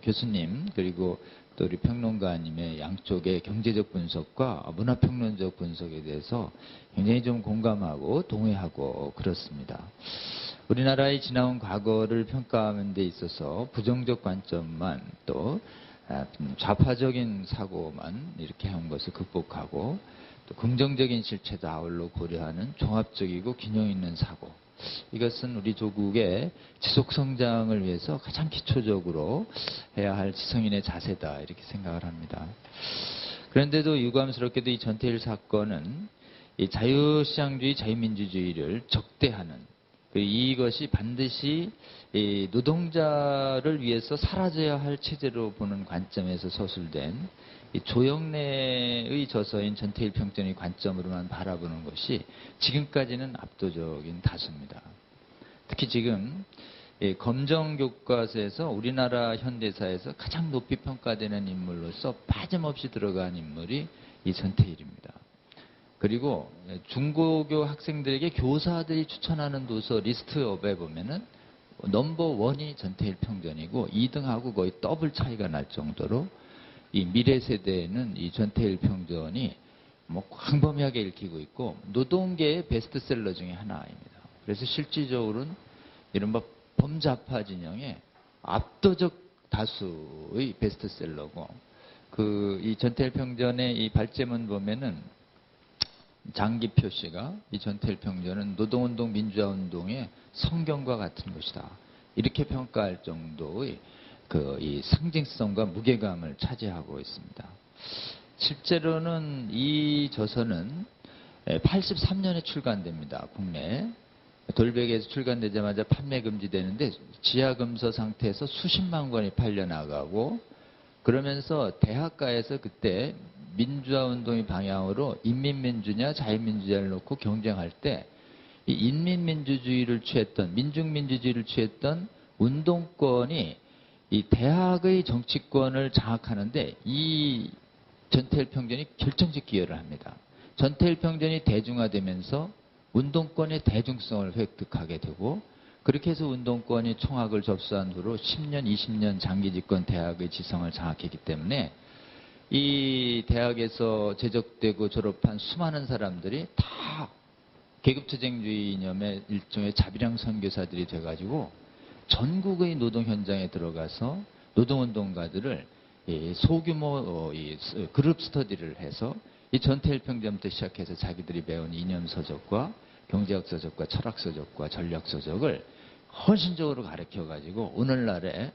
교수님 그리고 또 우리 평론가님의 양쪽의 경제적 분석과 문화평론적 분석에 대해서 굉장히 좀 공감하고 동의하고 그렇습니다. 우리나라의 지나온 과거를 평가하는 데 있어서 부정적 관점만 또 좌파적인 사고만 이렇게 한 것을 극복하고 또 긍정적인 실체도 아울러 고려하는 종합적이고 균형 있는 사고. 이것은 우리 조국의 지속 성장을 위해서 가장 기초적으로 해야 할 지성인의 자세다 이렇게 생각을 합니다. 그런데도 유감스럽게도 이 전태일 사건은 이 자유시장주의, 자유민주주의를 적대하는 이것이 반드시 이 노동자를 위해서 사라져야 할 체제로 보는 관점에서 서술된 이 조영래의 저서인 전태일 평전의 관점으로만 바라보는 것이 지금까지는 압도적인 다수입니다. 특히 지금 검정 교과서에서 우리나라 현대사에서 가장 높이 평가되는 인물로서 빠짐없이 들어간 인물이 이 전태일입니다. 그리고 중고교 학생들에게 교사들이 추천하는 도서 리스트업에 보면은 넘버 원이 전태일 평전이고 2등하고 거의 더블 차이가 날 정도로 이 미래 세대에는 이 전태일 평전이 뭐 광범위하게 읽히고 있고 노동계의 베스트셀러 중에 하나입니다. 그래서 실질적으로는 이른바 범좌파 진영의 압도적 다수의 베스트셀러고 이 전태일 평전의 이 발제문 보면은 장기표 씨가 이 전태일 평전은 노동운동, 민주화운동의 성경과 같은 것이다. 이렇게 평가할 정도의 이 상징성과 무게감을 차지하고 있습니다. 실제로는 이 저서는 83년에 출간됩니다. 국내에. 돌백에서 출간되자마자 판매 금지되는데 지하금서 상태에서 수십만 권이 팔려나가고 그러면서 대학가에서 그때 민주화운동의 방향으로 인민민주냐 자유민주주의를 놓고 경쟁할 때 이 인민민주주의를 취했던 민중민주주의를 취했던 운동권이 이 대학의 정치권을 장악하는데 이 전태일 평전이 결정적 기여를 합니다. 전태일 평전이 대중화되면서 운동권의 대중성을 획득하게 되고 그렇게 해서 운동권이 총학을 접수한 후로 10년, 20년 장기 집권 대학의 지성을 장악했기 때문에 이 대학에서 제적되고 졸업한 수많은 사람들이 다 계급투쟁주의 이념의 일종의 자비랑 선교사들이 돼가지고 전국의 노동 현장에 들어가서 노동운동가들을 소규모 그룹 스터디를 해서 이 전태일 평전부터 시작해서 자기들이 배운 이념 서적과 경제학 서적과 철학 서적과 전략 서적을 헌신적으로 가르쳐 가지고 오늘날의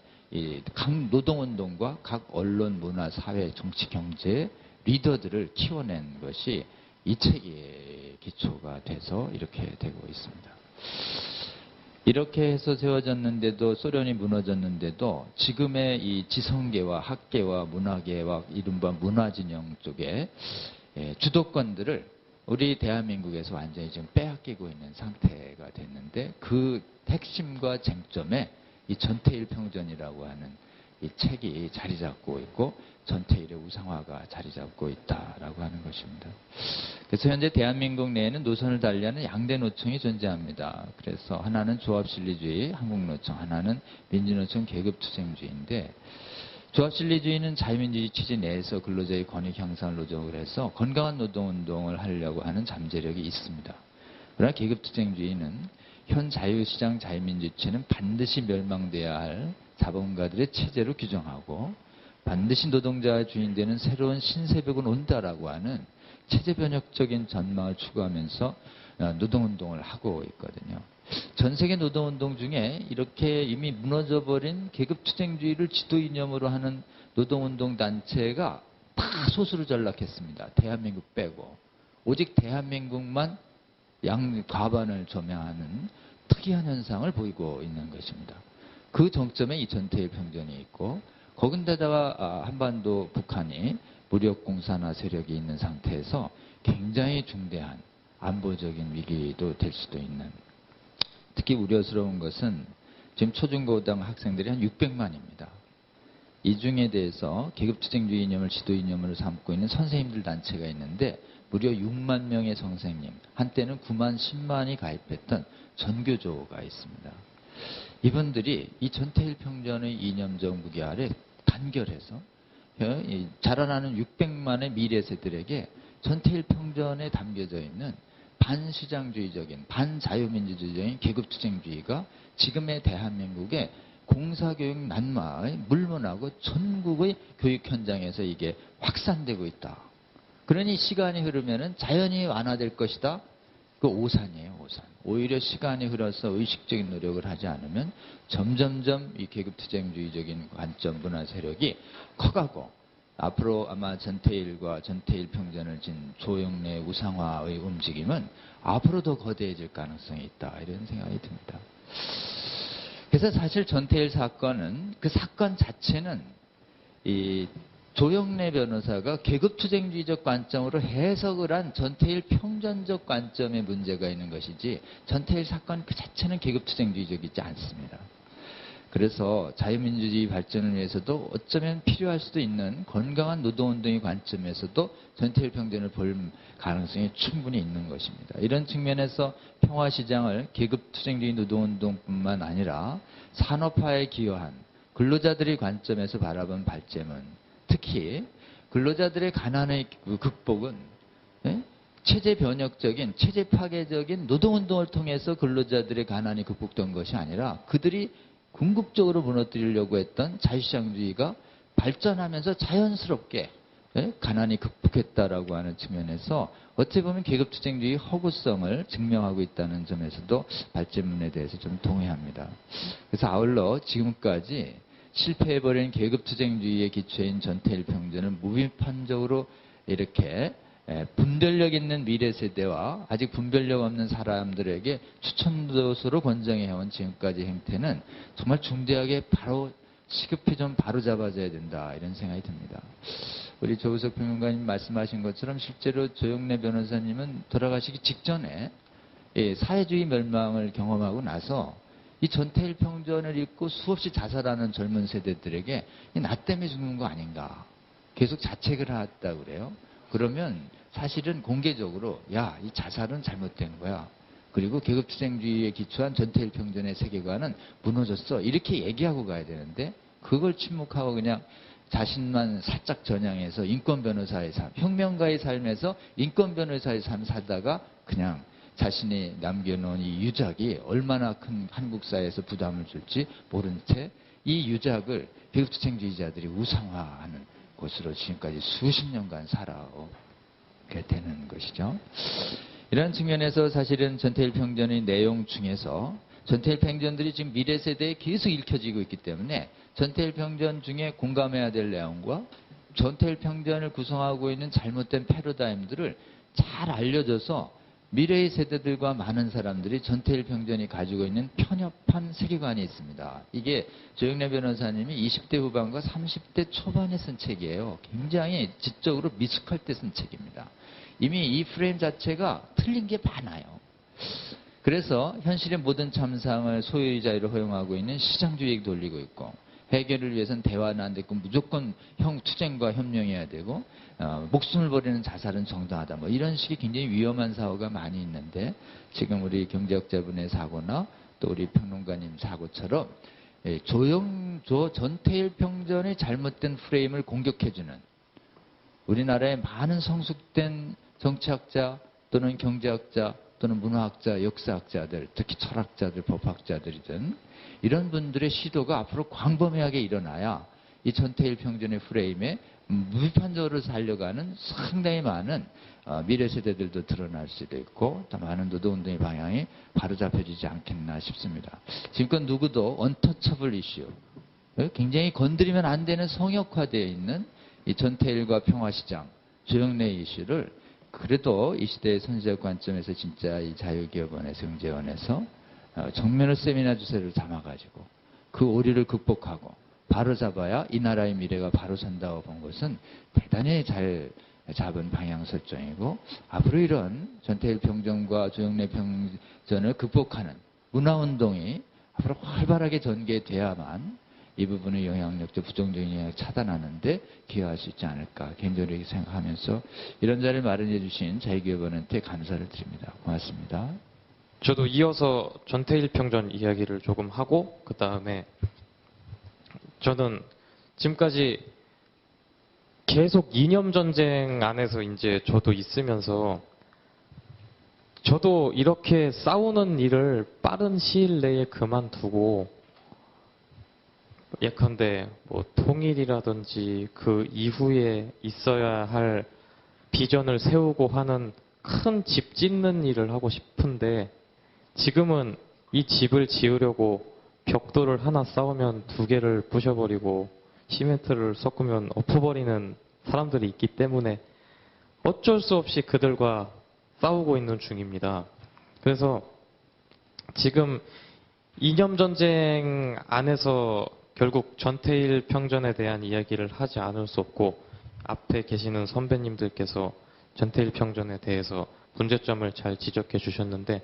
각 노동운동과 각 언론, 문화, 사회, 정치, 경제 리더들을 키워낸 것이 이 책의 기초가 돼서 이렇게 되고 있습니다. 이렇게 해서 세워졌는데도 소련이 무너졌는데도 지금의 이 지성계와 학계와 문화계와 이른바 문화진영 쪽에 주도권들을 우리 대한민국에서 완전히 지금 빼앗기고 있는 상태가 됐는데 그 핵심과 쟁점에 이 전태일 평전이라고 하는 이 책이 자리 잡고 있고 전태일의 우상화가 자리 잡고 있다라고 하는 것입니다. 그래서 현재 대한민국 내에는 노선을 달리하는 양대 노총이 존재합니다. 그래서 하나는 조합실리주의 한국노총, 하나는 민주노총 계급투쟁주의인데 조합실리주의는 자유민주주의 취지 내에서 근로자의 권익 향상을 노력을 해서 건강한 노동운동을 하려고 하는 잠재력이 있습니다. 그러나 계급투쟁주의는 현 자유시장 자유민주주의는 반드시 멸망돼야 할 자본가들의 체제로 규정하고 반드시 노동자가 주인되는 새로운 신세벽은 온다라고 하는 체제 변혁적인 전망을 추구하면서 노동운동을 하고 있거든요. 전 세계 노동운동 중에 이렇게 이미 무너져버린 계급투쟁주의를 지도 이념으로 하는 노동운동 단체가 다 소수로 전락했습니다. 대한민국 빼고. 오직 대한민국만 과반을 점령하는 특이한 현상을 보이고 있는 것입니다. 그 정점에 이 전태일 평전이 있고 거기다가 한반도 북한이 무력 공산화 세력이 있는 상태에서 굉장히 중대한 안보적인 위기도 될 수도 있는 특히 우려스러운 것은 지금 초중고등 학생들이 한 600만입니다. 이 중에 대해서 계급투쟁주의 이념을 지도 이념으로 삼고 있는 선생님들 단체가 있는데 무려 6만 명의 선생님, 한때는 9만, 10만이 가입했던 전교조가 있습니다. 이분들이 이 전태일 평전의 이념적 무게 아래 단결해서 자라나는 600만의 미래 세대들에게 전태일 평전에 담겨져 있는 반시장주의적인 반자유민주주의적인 계급투쟁주의가 지금의 대한민국의 공사교육 난마의 물문하고 전국의 교육 현장에서 이게 확산되고 있다. 그러니 시간이 흐르면은 자연히 완화될 것이다. 그 오산이에요, 오산. 오히려 시간이 흘러서 의식적인 노력을 하지 않으면 점점점 이 계급투쟁주의적인 관점 문화 세력이 커가고 앞으로 아마 전태일과 전태일 평전을 진 조영래 우상화의 움직임은 앞으로 더 거대해질 가능성이 있다. 이런 생각이 듭니다. 그래서 사실 전태일 사건은 그 사건 자체는 이 조영래 변호사가 계급투쟁주의적 관점으로 해석을 한 전태일 평전적 관점에 문제가 있는 것이지 전태일 사건 그 자체는 계급투쟁주의적이지 않습니다. 그래서 자유민주주의 발전을 위해서도 어쩌면 필요할 수도 있는 건강한 노동운동의 관점에서도 전태일 평전을 볼 가능성이 충분히 있는 것입니다. 이런 측면에서 평화시장을 계급투쟁주의 노동운동뿐만 아니라 산업화에 기여한 근로자들의 관점에서 바라본 발제문, 특히 근로자들의 가난의 극복은 체제 변혁적인, 체제 파괴적인 노동운동을 통해서 근로자들의 가난이 극복된 것이 아니라 그들이 궁극적으로 무너뜨리려고 했던 자유시장주의가 발전하면서 자연스럽게 가난이 극복했다라고 하는 측면에서 어찌 보면 계급투쟁주의 허구성을 증명하고 있다는 점에서도 발제문에 대해서 좀 동의합니다. 그래서 아울러 지금까지 실패해버린 계급투쟁주의의 기초인 전태일 평전을 무비판적으로 이렇게 분별력 있는 미래 세대와 아직 분별력 없는 사람들에게 추천도서로 권장해온 지금까지 행태는 정말 중대하게 바로 시급히 좀 바로 잡아줘야 된다 이런 생각이 듭니다. 우리 조우석 평론가님 말씀하신 것처럼 실제로 조영래 변호사님은 돌아가시기 직전에 사회주의 멸망을 경험하고 나서 이 전태일 평전을 읽고 수없이 자살하는 젊은 세대들에게 나 때문에 죽는 거 아닌가. 계속 자책을 하였다고 그래요. 그러면 사실은 공개적으로 야, 이 자살은 잘못된 거야. 그리고 계급투쟁주의에 기초한 전태일 평전의 세계관은 무너졌어. 이렇게 얘기하고 가야 되는데 그걸 침묵하고 그냥 자신만 살짝 전향해서 인권 변호사의 삶, 혁명가의 삶에서 인권 변호사의 삶 살다가 그냥 자신이 남겨놓은 이 유작이 얼마나 큰 한국 사회에서 부담을 줄지 모른 채 이 유작을 계급투쟁주의자들이 우상화하는 곳으로 지금까지 수십 년간 살아오게 되는 것이죠. 이런 측면에서 사실은 전태일 평전의 내용 중에서 전태일 평전들이 지금 미래 세대에 계속 읽혀지고 있기 때문에 전태일 평전 중에 공감해야 될 내용과 전태일 평전을 구성하고 있는 잘못된 패러다임들을 잘 알려줘서 미래의 세대들과 많은 사람들이 전태일 평전이 가지고 있는 편협한 세계관이 있습니다. 이게 조영래 변호사님이 20대 후반과 30대 초반에 쓴 책이에요. 굉장히 지적으로 미숙할 때 쓴 책입니다. 이미 이 프레임 자체가 틀린 게 많아요. 그래서 현실의 모든 참상을 소유의 자유를 허용하고 있는 시장주의에 돌리고 있고 해결을 위해서는 대화는 안 되고 무조건 투쟁과 협력해야 되고 목숨을 버리는 자살은 정당하다. 뭐 이런 식의 굉장히 위험한 사고가 많이 있는데 지금 우리 경제학자분의 사고나 또 우리 평론가님 사고처럼 전태일 평전의 잘못된 프레임을 공격해주는 우리나라의 많은 성숙된 정치학자 또는 경제학자 또는 문화학자, 역사학자들, 특히 철학자들, 법학자들이든 이런 분들의 시도가 앞으로 광범위하게 일어나야 이 전태일 평전의 프레임에 무비판적으로 살려가는 상당히 많은 미래 세대들도 드러날 수도 있고 또 많은 노동운동의 방향이 바로잡혀지지 않겠나 싶습니다. 지금껏 누구도 언터처블 이슈, 굉장히 건드리면 안 되는 성역화되어 있는 이 전태일과 평화시장, 조영래 이슈를 그래도 이 시대의 선지적 관점에서 진짜 이 자유기업원에서 경제원에서 정면을 세미나 주세를 담아가지고 그 오류를 극복하고 바로 잡아야 이 나라의 미래가 바로 선다고 본 것은 대단히 잘 잡은 방향 설정이고 앞으로 이런 전태일 평전과 조영래 평전을 극복하는 문화운동이 앞으로 활발하게 전개돼야만 이 부분의 영향력도 부정적인 영향을 차단하는데 기여할 수 있지 않을까 개인적으로 생각하면서 이런 자리를 마련해 주신 자유기업원한테 감사를 드립니다. 고맙습니다. 저도 이어서 전태일 평전 이야기를 조금 하고 그 다음에 저는 지금까지 계속 이념 전쟁 안에서 이제 저도 있으면서 저도 이렇게 싸우는 일을 빠른 시일 내에 그만두고 예컨대 뭐 통일이라든지 그 이후에 있어야 할 비전을 세우고 하는 큰 집 짓는 일을 하고 싶은데 지금은 이 집을 지으려고 벽돌을 하나 쌓으면 두 개를 부셔버리고 시멘트를 섞으면 엎어버리는 사람들이 있기 때문에 어쩔 수 없이 그들과 싸우고 있는 중입니다. 그래서 지금 이념 전쟁 안에서 결국 전태일 평전에 대한 이야기를 하지 않을 수 없고 앞에 계시는 선배님들께서 전태일 평전에 대해서 문제점을 잘 지적해 주셨는데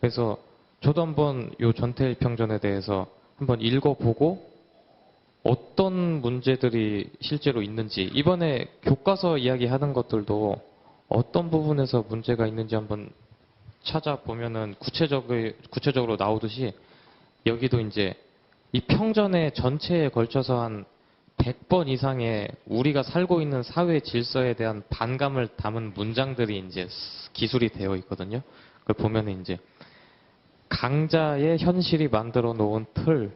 그래서 저도 한번 이 전태일 평전에 대해서 한번 읽어보고 어떤 문제들이 실제로 있는지 이번에 교과서 이야기하는 것들도 어떤 부분에서 문제가 있는지 한번 찾아보면은 구체적으로 나오듯이 여기도 이제 이 평전의 전체에 걸쳐서 한 100번 이상의 우리가 살고 있는 사회 질서에 대한 반감을 담은 문장들이 이제 기술이 되어 있거든요. 그걸 보면은 이제 강자의 현실이 만들어 놓은 틀,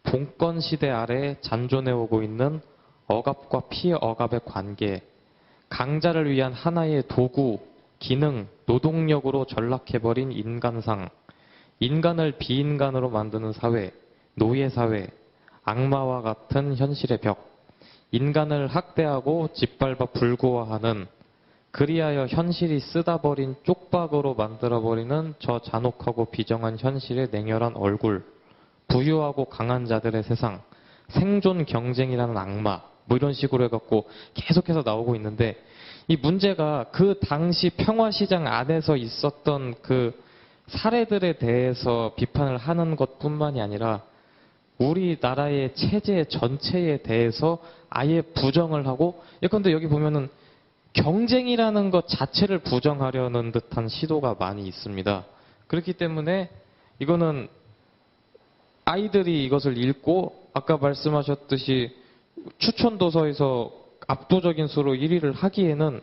봉건 시대 아래 잔존해 오고 있는 억압과 피억압의 관계, 강자를 위한 하나의 도구, 기능, 노동력으로 전락해버린 인간상, 인간을 비인간으로 만드는 사회, 노예사회, 악마와 같은 현실의 벽, 인간을 학대하고 짓밟아 불구화하는 그리하여 현실이 쓰다버린 쪽박으로 만들어버리는 저 잔혹하고 비정한 현실의 냉혈한 얼굴, 부유하고 강한 자들의 세상, 생존 경쟁이라는 악마, 뭐 이런 식으로 해갖고 계속해서 나오고 있는데 이 문제가 그 당시 평화시장 안에서 있었던 그 사례들에 대해서 비판을 하는 것뿐만이 아니라 우리나라의 체제 전체에 대해서 아예 부정을 하고, 예컨대 여기 보면은 경쟁이라는 것 자체를 부정하려는 듯한 시도가 많이 있습니다. 그렇기 때문에 이거는 아이들이 이것을 읽고 아까 말씀하셨듯이 추천 도서에서 압도적인 수로 1위를 하기에는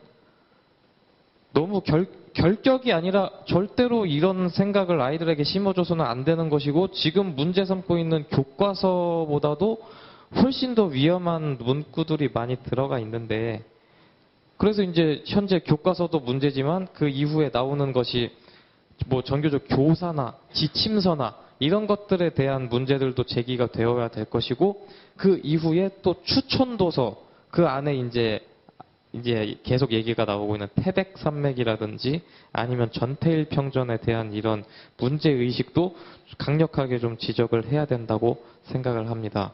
너무 결격이 아니라 절대로 이런 생각을 아이들에게 심어줘서는 안 되는 것이고, 지금 문제 삼고 있는 교과서보다도 훨씬 더 위험한 문구들이 많이 들어가 있는데, 그래서 이제 현재 교과서도 문제지만 그 이후에 나오는 것이 뭐 전교조 교사나 지침서나 이런 것들에 대한 문제들도 제기가 되어야 될 것이고, 그 이후에 또 추천도서 그 안에 이제 계속 얘기가 나오고 있는 태백산맥이라든지 아니면 전태일 평전에 대한 이런 문제 의식도 강력하게 좀 지적을 해야 된다고 생각을 합니다.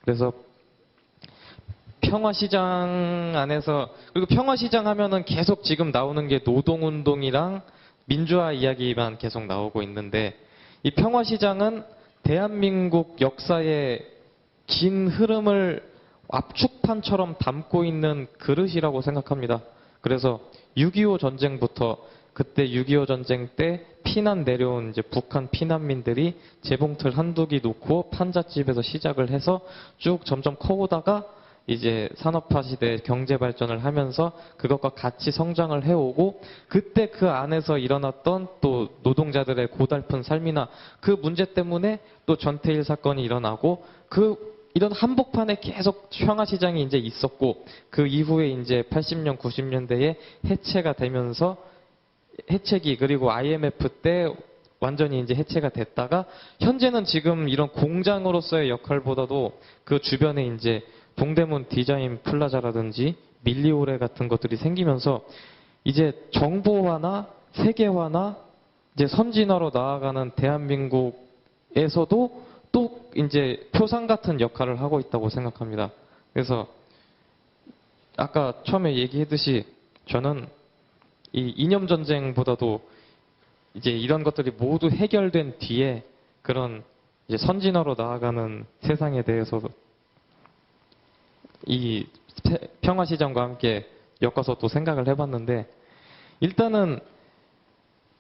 그래서 평화시장 안에서, 그리고 평화시장 하면은 계속 지금 나오는 게 노동운동이랑 민주화 이야기만 계속 나오고 있는데, 이 평화시장은 대한민국 역사의 긴 흐름을 압축판처럼 담고 있는 그릇이라고 생각합니다. 그래서 6.25 전쟁부터, 그때 6.25 전쟁 때 피난 내려온 이제 북한 피난민들이 재봉틀 한두 개 놓고 판잣집에서 시작을 해서 쭉 점점 커오다가 이제 산업화 시대 경제 발전을 하면서 그것과 같이 성장을 해오고, 그때 그 안에서 일어났던 또 노동자들의 고달픈 삶이나 그 문제 때문에 또 전태일 사건이 일어나고, 이런 한복판에 계속 평화시장이 이제 있었고, 그 이후에 이제 80년, 90년대에 해체가 되면서 해체기, 그리고 IMF 때 완전히 이제 해체가 됐다가, 현재는 지금 이런 공장으로서의 역할보다도 그 주변에 이제 동대문 디자인 플라자라든지 밀리오레 같은 것들이 생기면서 이제 정보화나 세계화나 이제 선진화로 나아가는 대한민국에서도 또 이제 표상 같은 역할을 하고 있다고 생각합니다. 그래서 아까 처음에 얘기했듯이 저는 이 이념 전쟁보다도 이제 이런 것들이 모두 해결된 뒤에 그런 이제 선진화로 나아가는 세상에 대해서 이 평화시장과 함께 엮어서 또 생각을 해봤는데, 일단은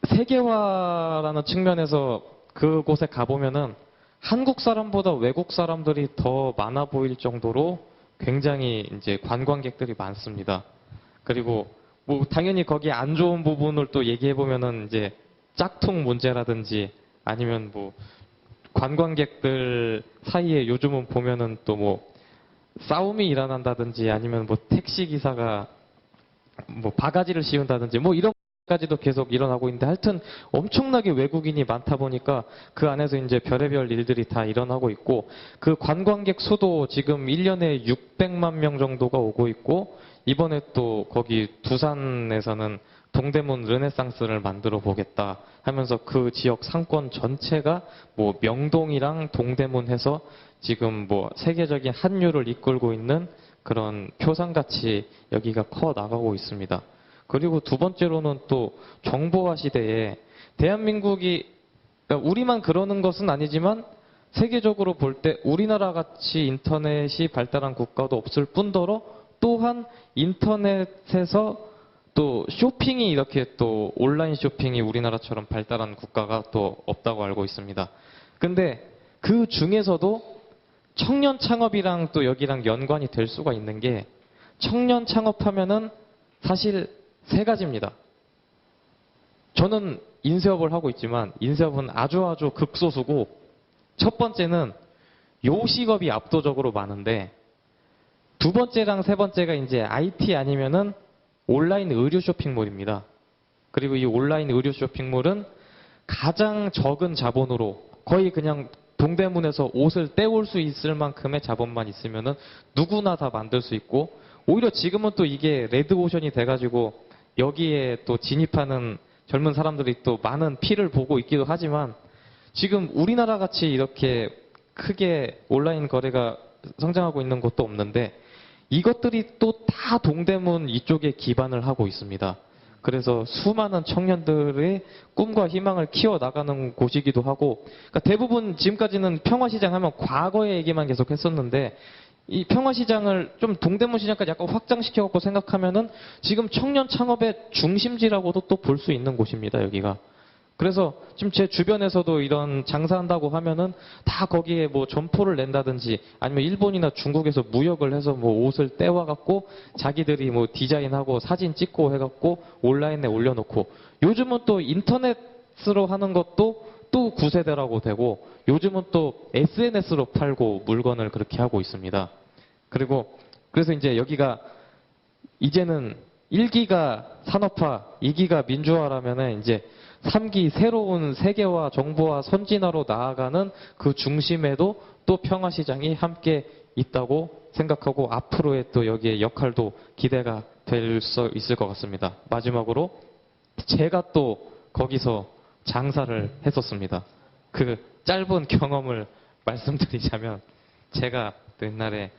세계화라는 측면에서 그곳에 가보면은 한국 사람보다 외국 사람들이 더 많아 보일 정도로 굉장히 이제 관광객들이 많습니다. 그리고 뭐 당연히 거기에 안 좋은 부분을 또 얘기해 보면은 이제 짝퉁 문제라든지 아니면 뭐 관광객들 사이에 요즘은 보면은 또 뭐 싸움이 일어난다든지 아니면 뭐 택시 기사가 뭐 바가지를 씌운다든지 뭐 이런 까지도 계속 일어나고 있는데, 하여튼 엄청나게 외국인이 많다 보니까 그 안에서 이제 별의별 일들이 다 일어나고 있고, 그 관광객 수도 지금 1년에 600만 명 정도가 오고 있고, 이번에 또 거기 두산에서는 동대문 르네상스를 만들어 보겠다 하면서 그 지역 상권 전체가 뭐 명동이랑 동대문 해서 지금 뭐 세계적인 한류를 이끌고 있는 그런 표상같이 여기가 커 나가고 있습니다. 그리고 두 번째로는 또 정보화 시대에 대한민국이, 그러니까 우리만 그러는 것은 아니지만 세계적으로 볼 때 우리나라 같이 인터넷이 발달한 국가도 없을 뿐더러 또한 인터넷에서 또 쇼핑이 이렇게 또 온라인 쇼핑이 우리나라처럼 발달한 국가가 또 없다고 알고 있습니다. 근데 그 중에서도 청년 창업이랑 또 여기랑 연관이 될 수가 있는 게, 청년 창업하면은 사실 세 가지입니다. 저는 인쇄업을 하고 있지만 인쇄업은 아주 극소수고, 첫 번째는 요식업이 압도적으로 많은데, 두 번째랑 세 번째가 이제 IT 아니면은 온라인 의류 쇼핑몰입니다. 그리고 이 온라인 의류 쇼핑몰은 가장 적은 자본으로 거의 그냥 동대문에서 옷을 떼올 수 있을 만큼의 자본만 있으면은 누구나 다 만들 수 있고, 오히려 지금은 또 이게 레드오션이 돼가지고 여기에 또 진입하는 젊은 사람들이 또 많은 피를 보고 있기도 하지만, 지금 우리나라 같이 이렇게 크게 온라인 거래가 성장하고 있는 곳도 없는데 이것들이 또 다 동대문 이쪽에 기반을 하고 있습니다. 그래서 수많은 청년들의 꿈과 희망을 키워나가는 곳이기도 하고, 그러니까 대부분 지금까지는 평화시장 하면 과거의 얘기만 계속 했었는데, 이 평화시장을 좀 동대문 시장까지 약간 확장시켜갖고 생각하면은 지금 청년 창업의 중심지라고도 또 볼 수 있는 곳입니다, 여기가. 그래서 지금 제 주변에서도 이런 장사한다고 하면은 다 거기에 뭐 점포를 낸다든지 아니면 일본이나 중국에서 무역을 해서 뭐 옷을 떼와갖고 자기들이 뭐 디자인하고 사진 찍고 해갖고 온라인에 올려놓고, 요즘은 또 인터넷으로 하는 것도 또 9세대라고 되고, 요즘은 또 SNS로 팔고 물건을 그렇게 하고 있습니다. 그리고 그래서 이제 여기가 이제는 1기가 산업화, 2기가 민주화라면은 이제 3기 새로운 세계화, 정보화, 선진화로 나아가는 그 중심에도 또 평화시장이 함께 있다고 생각하고, 앞으로의 또 여기에 역할도 기대가 될 수 있을 것 같습니다. 마지막으로 제가 또 거기서 장사를 했었습니다. 그 짧은 경험을 말씀드리자면, 제가 또 옛날에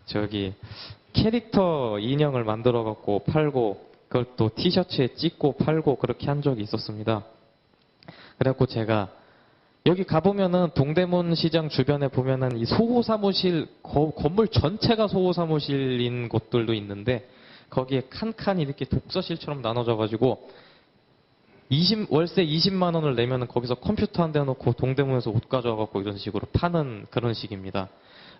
저기 캐릭터 인형을 만들어 갖고 팔고, 그걸 또 티셔츠에 찍고 팔고 그렇게 한 적이 있었습니다. 그래갖고 제가 여기 가보면은 동대문 시장 주변에 보면은 이 소호 사무실, 건물 전체가 소호 사무실인 곳들도 있는데, 거기에 칸칸이 이렇게 독서실처럼 나눠져 가지고 월세 20만 원을 내면은 거기서 컴퓨터 한 대 놓고 동대문에서 옷 가져와 갖고 이런 식으로 파는 그런 식입니다.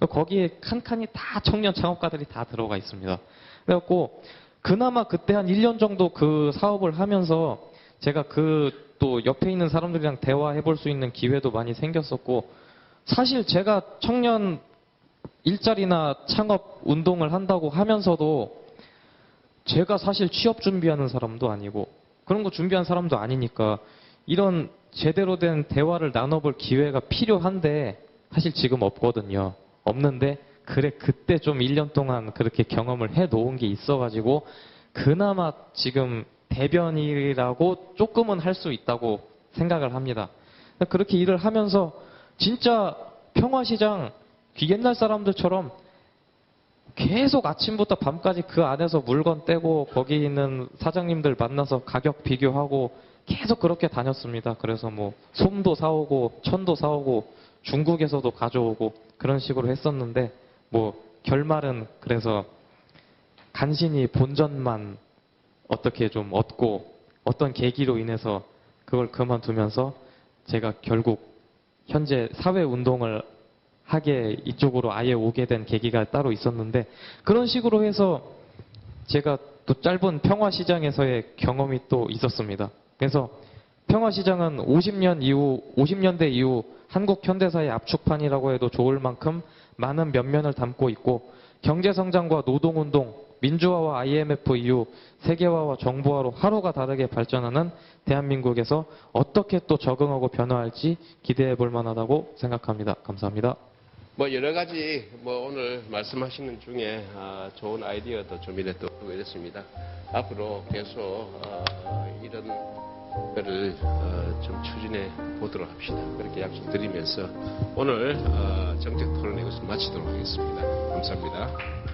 거기에 칸칸이 다 청년 창업가들이 다 들어가 있습니다. 그래갖고 그나마 그때 한 1년 정도 그 사업을 하면서 제가 그 또 옆에 있는 사람들이랑 대화해 볼 수 있는 기회도 많이 생겼었고, 사실 제가 청년 일자리나 창업 운동을 한다고 하면서도 제가 사실 취업 준비하는 사람도 아니고 그런 거 준비한 사람도 아니니까 이런 제대로 된 대화를 나눠볼 기회가 필요한데 사실 지금 없거든요. 없는데 그래 그때 좀 1년 동안 그렇게 경험을 해 놓은 게 있어가지고 그나마 지금 대변이라고 조금은 할 수 있다고 생각을 합니다. 그렇게 일을 하면서 진짜 평화시장 옛날 사람들처럼 계속 아침부터 밤까지 그 안에서 물건 떼고 거기 있는 사장님들 만나서 가격 비교하고 계속 그렇게 다녔습니다. 그래서 뭐 솜도 사오고 천도 사오고 중국에서도 가져오고 그런 식으로 했었는데, 뭐 결말은 그래서 간신히 본전만 어떻게 좀 얻고 어떤 계기로 인해서 그걸 그만두면서 제가 결국 현재 사회운동을 하게 이쪽으로 아예 오게 된 계기가 따로 있었는데, 그런 식으로 해서 제가 또 짧은 평화시장에서의 경험이 또 있었습니다. 그래서 평화시장은 50년대 이후 한국 현대사의 압축판이라고 해도 좋을 만큼 많은 면면을 담고 있고, 경제성장과 노동운동, 민주화와 IMF 이후 세계화와 정보화로 하루가 다르게 발전하는 대한민국에서 어떻게 또 적응하고 변화할지 기대해 볼 만하다고 생각합니다. 감사합니다. 뭐 여러 가지 뭐 오늘 말씀하시는 중에 좋은 아이디어도 좀 이래 또 이랬습니다. 앞으로 계속 이런 거를 좀 추진해 보도록 합시다. 그렇게 약속드리면서 오늘 정책 토론 이것을 마치도록 하겠습니다. 감사합니다.